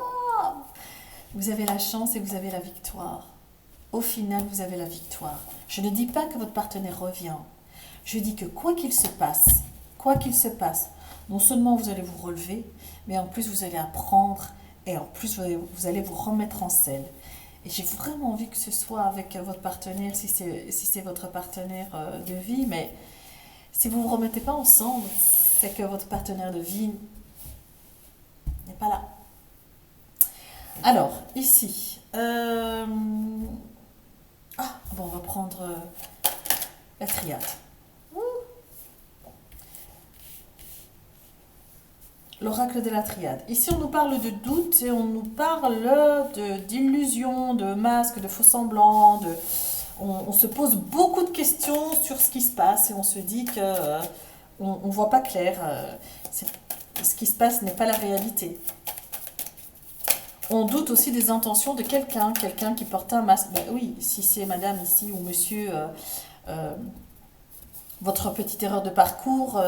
vous avez la chance et vous avez la victoire. Au final, vous avez la victoire. Je ne dis pas que votre partenaire revient. Je dis que quoi qu'il se passe, non seulement vous allez vous relever, mais en plus vous allez apprendre et en plus vous allez vous remettre en selle. Et j'ai vraiment envie que ce soit avec votre partenaire, si c'est votre partenaire de vie, mais si vous ne vous remettez pas ensemble, c'est que votre partenaire de vie n'est pas là. Alors, ici, on va prendre la triade. l'oracle de la triade. Ici, on nous parle de doute et on nous parle d'illusions, de masques, de faux semblants. On se pose beaucoup de questions sur ce qui se passe et on se dit que on ne voit pas clair. Ce qui se passe n'est pas la réalité. On doute aussi des intentions de quelqu'un qui porte un masque. Ben oui, si c'est madame ici ou monsieur, votre petite erreur de parcours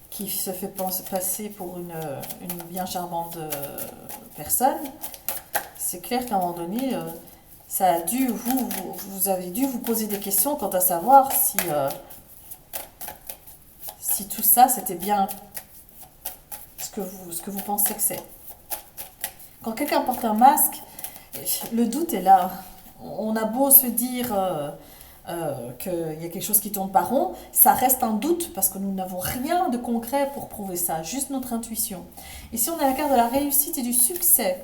qui se fait passer pour une bien charmante personne, c'est clair qu'à un moment donné, ça a dû vous avez dû vous poser des questions quant à savoir si tout ça c'était bien ce que vous pensez que c'est. Quand quelqu'un porte un masque, le doute est là. On a beau se dire qu'il y a quelque chose qui tourne pas rond, ça reste un doute parce que nous n'avons rien de concret pour prouver ça, juste notre intuition. Ici, on a la carte de la réussite et du succès.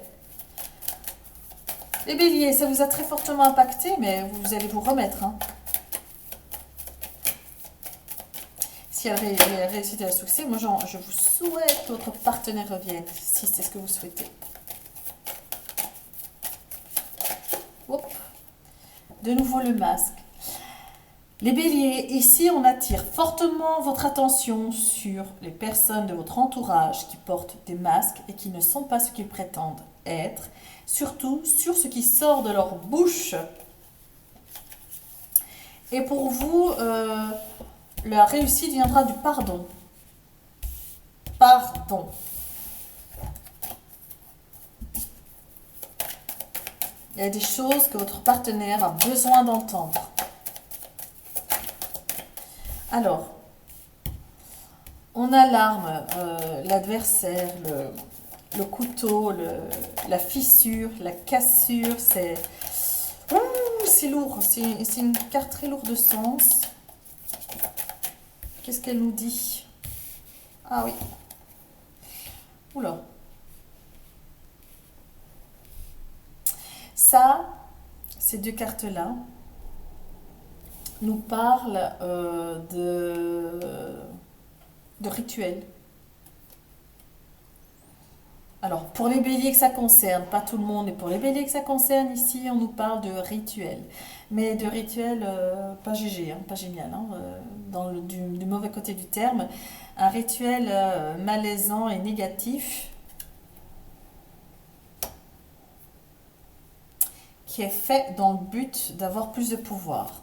Les béliers, ça vous a très fortement impacté, mais vous allez vous remettre. Hein. Si elle réussit et le succès, moi je vous souhaite que votre partenaire revienne, si c'est ce que vous souhaitez. Hop. De nouveau le masque. Les béliers, ici on attire fortement votre attention sur les personnes de votre entourage qui portent des masques et qui ne sont pas ce qu'ils prétendent être, surtout sur ce qui sort de leur bouche. Et pour vous, la réussite viendra du pardon. Pardon. Il y a des choses que votre partenaire a besoin d'entendre. Alors, on a l'arme, l'adversaire, le couteau, la fissure, la cassure. C'est lourd. C'est une carte très lourde de sens. Qu'est-ce qu'elle nous dit? Ah oui. Oula. Ça, ces deux cartes-là, nous parlent de rituels. Alors, pour les béliers que ça concerne, pas tout le monde, et pour les béliers que ça concerne, ici, on nous parle de rituels. Mais de rituels pas GG, hein, pas génial, hein, du mauvais côté du terme. Un rituel malaisant et négatif qui est fait dans le but d'avoir plus de pouvoir.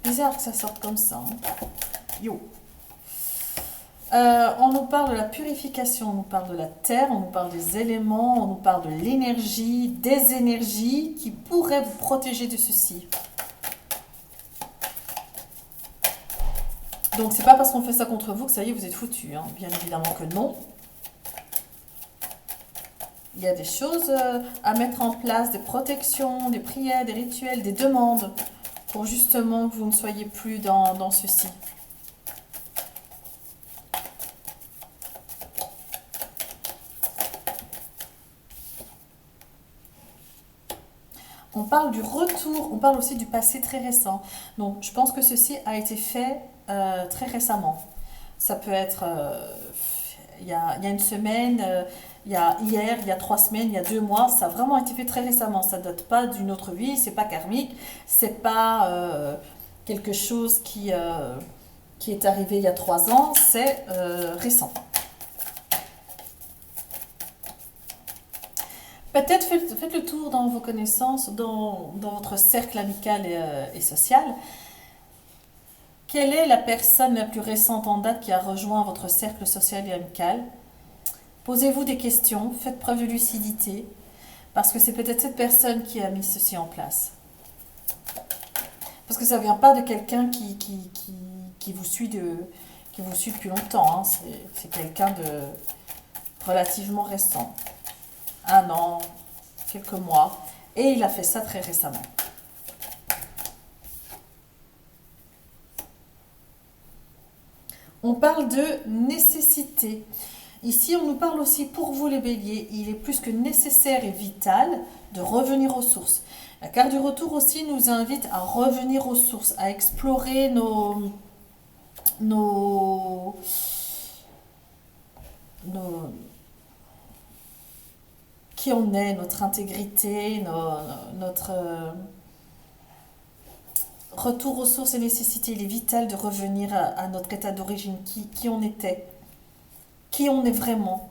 Bizarre que ça sorte comme ça. Hein. Yo. On nous parle de la purification, on nous parle de la terre, on nous parle des éléments, on nous parle de l'énergie, des énergies qui pourraient vous protéger de ceci. Donc c'est pas parce qu'on fait ça contre vous que ça y est, vous êtes foutus. Hein. Bien évidemment que non. Il y a des choses à mettre en place, des protections, des prières, des rituels, des demandes, pour justement que vous ne soyez plus dans ceci. On parle du retour, on parle aussi du passé très récent. Donc, je pense que ceci a été fait très récemment. Ça peut être il y a une semaine, il y a hier, il y a 3 semaines, il y a 2 mois. Ça a vraiment été fait très récemment. Ça ne date pas d'une autre vie, c'est pas karmique, c'est pas quelque chose qui est arrivé il y a 3 ans, c'est récent. Peut-être faites le tour dans vos connaissances, dans votre cercle amical et social. Quelle est la personne la plus récente en date qui a rejoint votre cercle social et amical? Posez-vous des questions, faites preuve de lucidité, parce que c'est peut-être cette personne qui a mis ceci en place. Parce que ça ne vient pas de quelqu'un qui vous suit depuis longtemps. Hein. C'est quelqu'un de relativement récent. 1 an, quelques mois, et il a fait ça très récemment. On parle de nécessité. Ici, on nous parle aussi pour vous les béliers, il est plus que nécessaire et vital de revenir aux sources. La carte du retour aussi nous invite à revenir aux sources, à explorer nos, nos- qui on est, notre intégrité, notre retour aux sources et nécessité. Il est vital de revenir à notre état d'origine, qui on était, qui on est vraiment.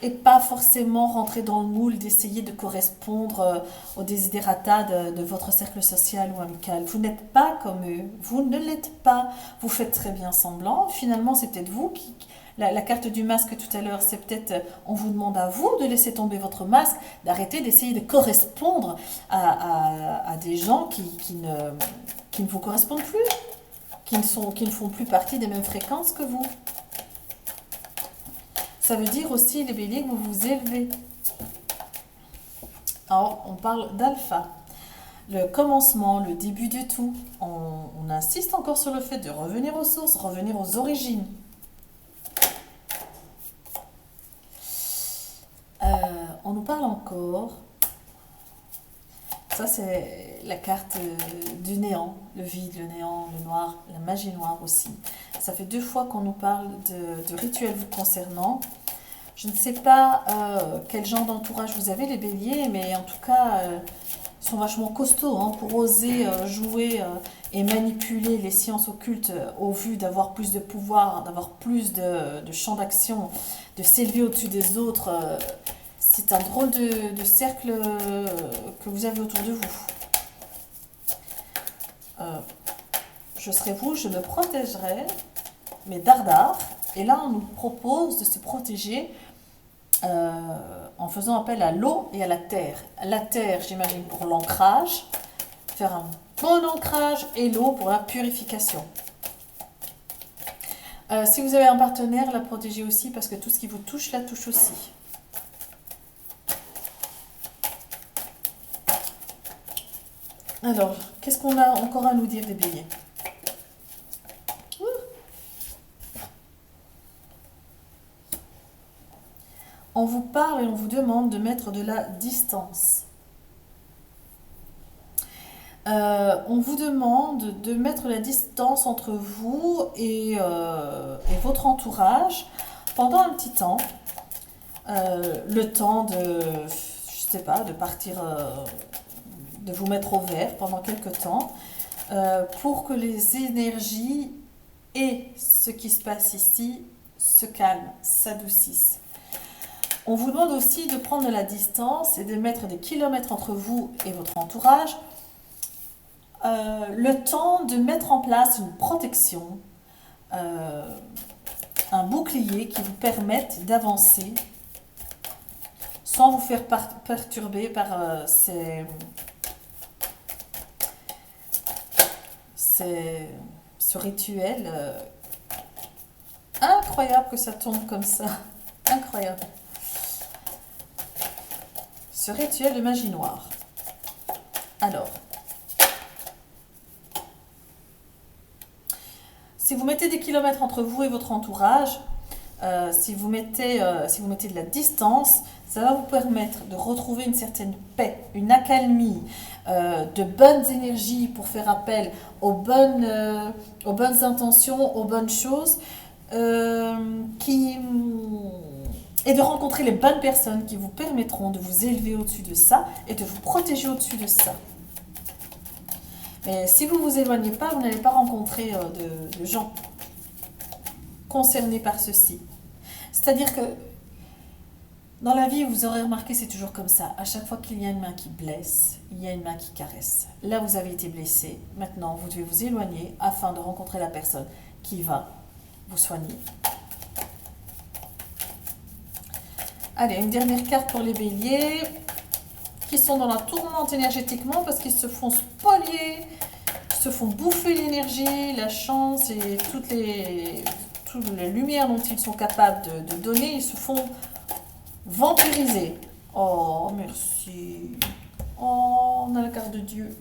Et pas forcément rentrer dans le moule d'essayer de correspondre aux desiderata de votre cercle social ou amical. Vous n'êtes pas comme eux, vous ne l'êtes pas. Vous faites très bien semblant. Finalement, c'est peut-être vous qui... La carte du masque tout à l'heure, c'est peut-être, on vous demande à vous de laisser tomber votre masque, d'arrêter d'essayer de correspondre à des gens qui ne vous correspondent plus, qui ne font plus partie des mêmes fréquences que vous. Ça veut dire aussi, les béliers, que vous vous élevez. Alors, on parle d'alpha. Le commencement, le début de tout. On insiste encore sur le fait de revenir aux sources, revenir aux origines. On nous parle encore. Ça, c'est la carte du néant, le vide, le néant, le noir, la magie noire aussi. Ça fait 2 fois qu'on nous parle de rituels vous concernant. Je ne sais pas quel genre d'entourage vous avez, les béliers, mais en tout cas, ils sont vachement costauds hein, pour oser jouer et manipuler les sciences occultes au vu d'avoir plus de pouvoir, d'avoir plus de champ d'action, de s'élever au-dessus des autres. C'est un drôle de cercle que vous avez autour de vous. Je serai vous, je me protégerai, mais dardard. Et là, on nous propose de se protéger en faisant appel à l'eau et à la terre. La terre, j'imagine, pour l'ancrage, faire un bon ancrage, et l'eau pour la purification. Si vous avez un partenaire, la protégez aussi, parce que tout ce qui vous touche, la touche aussi. Alors, qu'est-ce qu'on a encore à nous dire des béliers? On vous parle et on vous demande de mettre de la distance. On vous demande de mettre la distance entre vous et votre entourage pendant un petit temps. Le temps de, je sais pas, de partir, de vous mettre au vert pendant quelques temps pour que les énergies et ce qui se passe ici se calment, s'adoucissent. On vous demande aussi de prendre de la distance et de mettre des kilomètres entre vous et votre entourage. Le temps de mettre en place une protection, un bouclier qui vous permette d'avancer sans vous faire perturber par ce rituel. Incroyable que ça tombe comme ça. Incroyable. Ce rituel de magie noire. Alors, si vous mettez des kilomètres entre vous et votre entourage, si vous mettez de la distance, ça va vous permettre de retrouver une certaine paix, une accalmie, de bonnes énergies pour faire appel aux bonnes intentions, aux bonnes choses, et de rencontrer les bonnes personnes qui vous permettront de vous élever au-dessus de ça et de vous protéger au-dessus de ça. Mais si vous ne vous éloignez pas, vous n'allez pas rencontrer de gens concernés par ceci. C'est-à-dire que dans la vie, vous aurez remarqué, c'est toujours comme ça. À chaque fois qu'il y a une main qui blesse, il y a une main qui caresse. Là, vous avez été blessé. Maintenant, vous devez vous éloigner afin de rencontrer la personne qui va vous soigner. Allez, une dernière carte pour les béliers qui sont dans la tourmente énergétiquement parce qu'ils se font spolier, se font bouffer l'énergie, la chance et toutes les lumières dont ils sont capables de donner, ils se font vampiriser. Oh, merci. Oh, on a la carte de Dieu.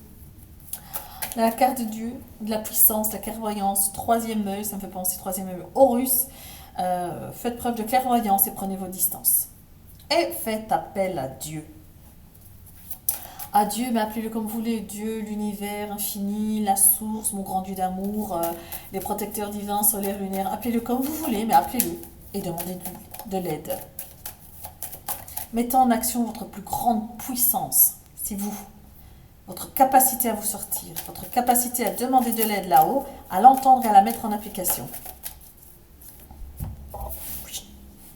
La carte de Dieu, de la puissance, de la clairvoyance, troisième œil, ça me fait penser troisième œil, Horus. Faites preuve de clairvoyance et prenez vos distances. Et faites appel à Dieu. à Dieu, mais appelez-le comme vous voulez, Dieu, l'univers, infini, la source, mon grand Dieu d'amour, les protecteurs divins, solaires, lunaires, appelez-le comme vous voulez, mais appelez-le et demandez de l'aide. Mettez en action votre plus grande puissance, c'est vous. Votre capacité à vous sortir, votre capacité à demander de l'aide là-haut, à l'entendre et à la mettre en application.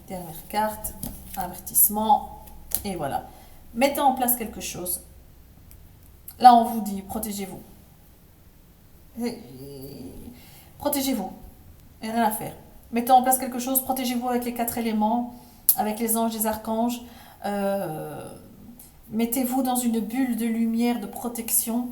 Dernière carte, avertissement, et voilà. Mettez en place quelque chose. Là, on vous dit, protégez-vous. Protégez-vous. Il n'y a rien à faire. Mettez en place quelque chose, protégez-vous avec les 4 éléments, avec les anges, les archanges. Mettez-vous dans une bulle de lumière, de protection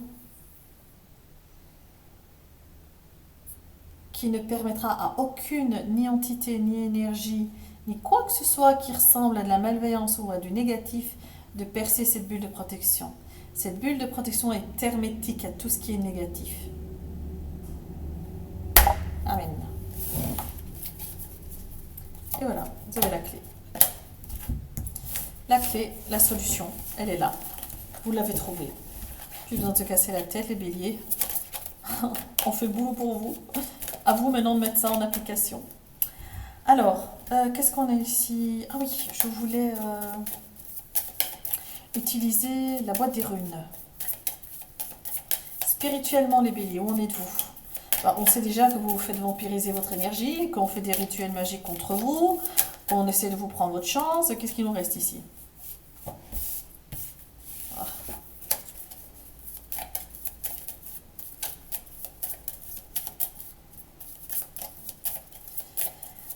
qui ne permettra à aucune ni entité, ni énergie, ni quoi que ce soit qui ressemble à de la malveillance ou à du négatif de percer cette bulle de protection. Cette bulle de protection est hermétique à tout ce qui est négatif. Amen. Et voilà, vous avez la clé. La clé, la solution, elle est là. Vous l'avez trouvée. Plus besoin de se casser la tête, les béliers. On fait boulot pour vous. À vous maintenant de mettre ça en application. Alors, qu'est-ce qu'on a ici? Ah oui, je voulais utiliser la boîte des runes. Spirituellement, les béliers, où en êtes-vous? On sait déjà que vous faites vampiriser votre énergie, qu'on fait des rituels magiques contre vous, qu'on essaie de vous prendre votre chance. Qu'est-ce qu'il nous reste ici?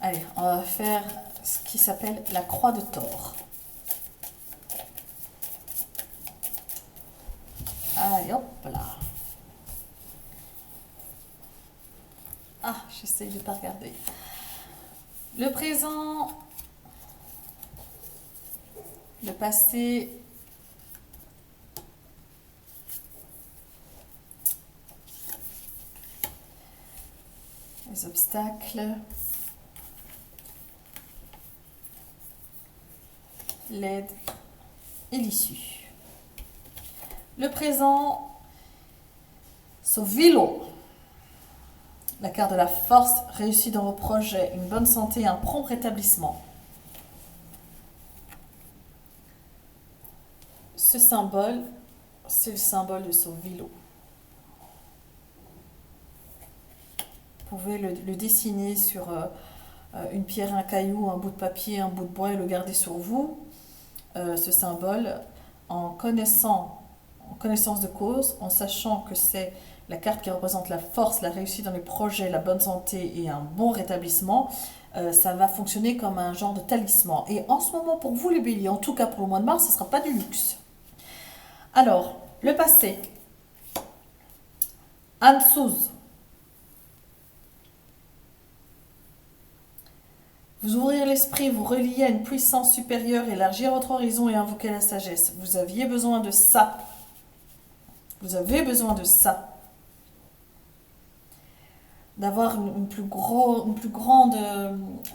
Allez, on va faire ce qui s'appelle la croix de Thor. Allez, hop là. Ah, j'essaye de ne pas regarder. Le présent, le passé, les obstacles, l'aide et l'issue. Le présent, Sovilo. La carte de la force, réussite dans vos projets, une bonne santé, un prompt rétablissement. Ce symbole, c'est le symbole de Sovilo. Vous pouvez le dessiner sur une pierre, un caillou, un bout de papier, un bout de bois et le garder sur vous. Ce symbole, en connaissance de cause, en sachant que c'est la carte qui représente la force, la réussite dans les projets, la bonne santé et un bon rétablissement, ça va fonctionner comme un genre de talisman. Et en ce moment, pour vous les béliers, en tout cas pour le mois de mars, ce ne sera pas du luxe. Alors, le passé. Ansuz. Vous ouvrir l'esprit, vous relier à une puissance supérieure, élargir votre horizon et invoquer la sagesse. Vous aviez besoin de ça. Vous avez besoin de ça. D'avoir une plus grande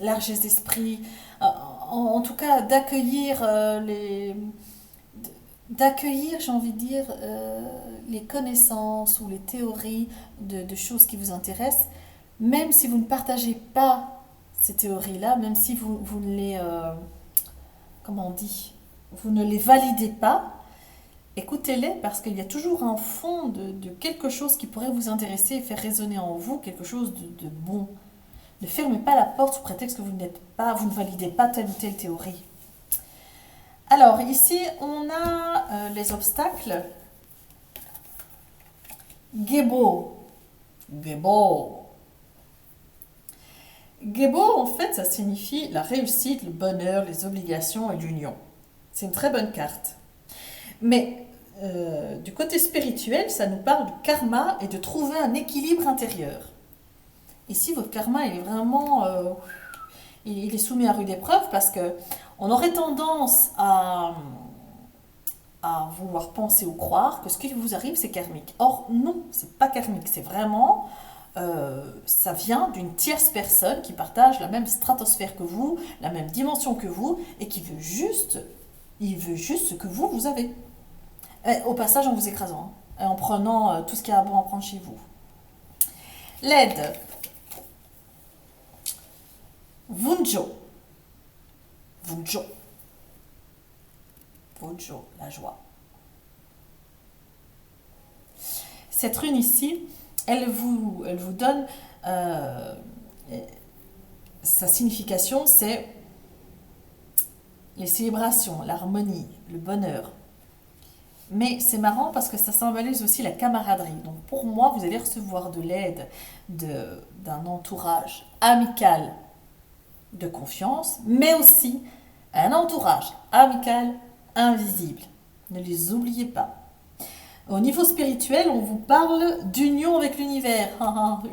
largesse d'esprit. En tout cas, d'accueillir j'ai envie de dire, les connaissances ou les théories de choses qui vous intéressent, même si vous ne partagez pas ces théories-là, même si vous ne les, comment on dit, vous ne les validez pas, écoutez-les parce qu'il y a toujours un fond de quelque chose qui pourrait vous intéresser et faire résonner en vous quelque chose de bon. Ne fermez pas la porte sous prétexte que vous ne validez pas telle ou telle théorie. Alors ici, on a les obstacles. Gebo. Gebo, en fait, ça signifie la réussite, le bonheur, les obligations et l'union. C'est une très bonne carte. Mais du côté spirituel, ça nous parle de karma et de trouver un équilibre intérieur. Ici, votre karma, il est vraiment... il est soumis à rude épreuve parce que on aurait tendance à vouloir penser ou croire que ce qui vous arrive, c'est karmique. Or, non, c'est pas karmique. C'est vraiment... ça vient d'une tierce personne qui partage la même stratosphère que vous, la même dimension que vous, et qui veut juste ce que vous avez. Et au passage, en vous écrasant, hein, et en prenant tout ce qu'il y a à bon à prendre chez vous. L'aide. Vunjo. Vunjo. Vunjo, la joie. Cette rune ici, elle vous donne sa signification, c'est les célébrations, l'harmonie, le bonheur. Mais c'est marrant parce que ça symbolise aussi la camaraderie. Donc pour moi, vous allez recevoir de l'aide d'un entourage amical de confiance, mais aussi un entourage amical invisible. Ne les oubliez pas. Au niveau spirituel, on vous parle d'union avec l'univers.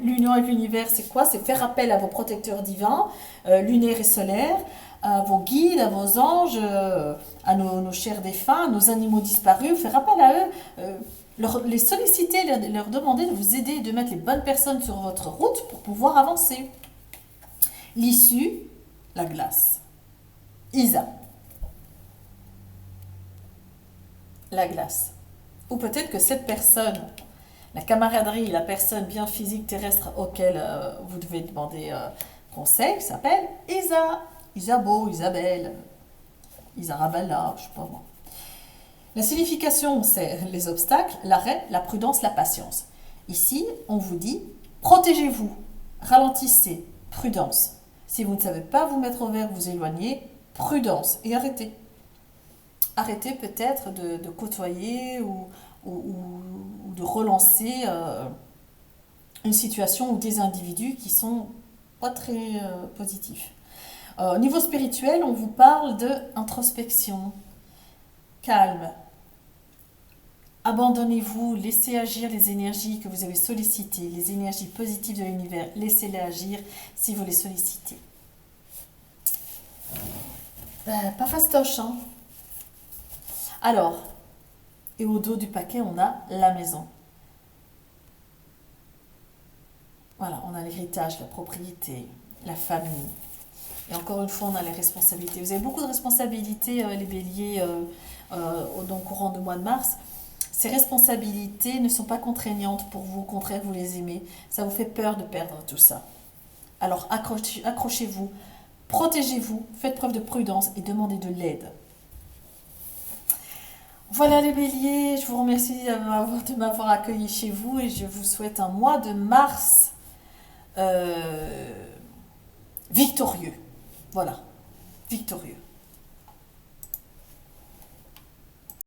L'union avec l'univers, c'est quoi? C'est faire appel à vos protecteurs divins, lunaires et solaires, à vos guides, à vos anges, à nos chers défunts, à nos animaux disparus, faire appel à eux, les solliciter, leur demander de vous aider et de mettre les bonnes personnes sur votre route pour pouvoir avancer. L'issue, la glace. Isa. La glace. Ou peut-être que cette personne, la camaraderie, la personne bien physique terrestre auquel vous devez demander conseil, s'appelle Isa, Isabeau, Isabelle, Isarabella, je sais pas moi. La signification, c'est les obstacles, l'arrêt, la prudence, la patience. Ici, on vous dit, protégez-vous, ralentissez, prudence. Si vous ne savez pas vous mettre au vert, vous éloignez, prudence et arrêtez. Arrêtez peut-être de côtoyer ou de relancer une situation ou des individus qui sont pas très positifs. Au niveau spirituel, on vous parle de introspection, calme. Abandonnez-vous, laissez agir les énergies que vous avez sollicitées, les énergies positives de l'univers. Laissez-les agir si vous les sollicitez. Pas fastoche, hein. Alors, et au dos du paquet, on a la maison. Voilà, on a l'héritage, la propriété, la famille. Et encore une fois, on a les responsabilités. Vous avez beaucoup de responsabilités, les béliers, au courant du mois de mars. Ces responsabilités ne sont pas contraignantes pour vous, au contraire, vous les aimez. Ça vous fait peur de perdre tout ça. Alors accrochez-vous, protégez-vous, faites preuve de prudence et demandez de l'aide. Voilà les béliers, je vous remercie de m'avoir accueilli chez vous et je vous souhaite un mois de mars victorieux. Voilà, victorieux.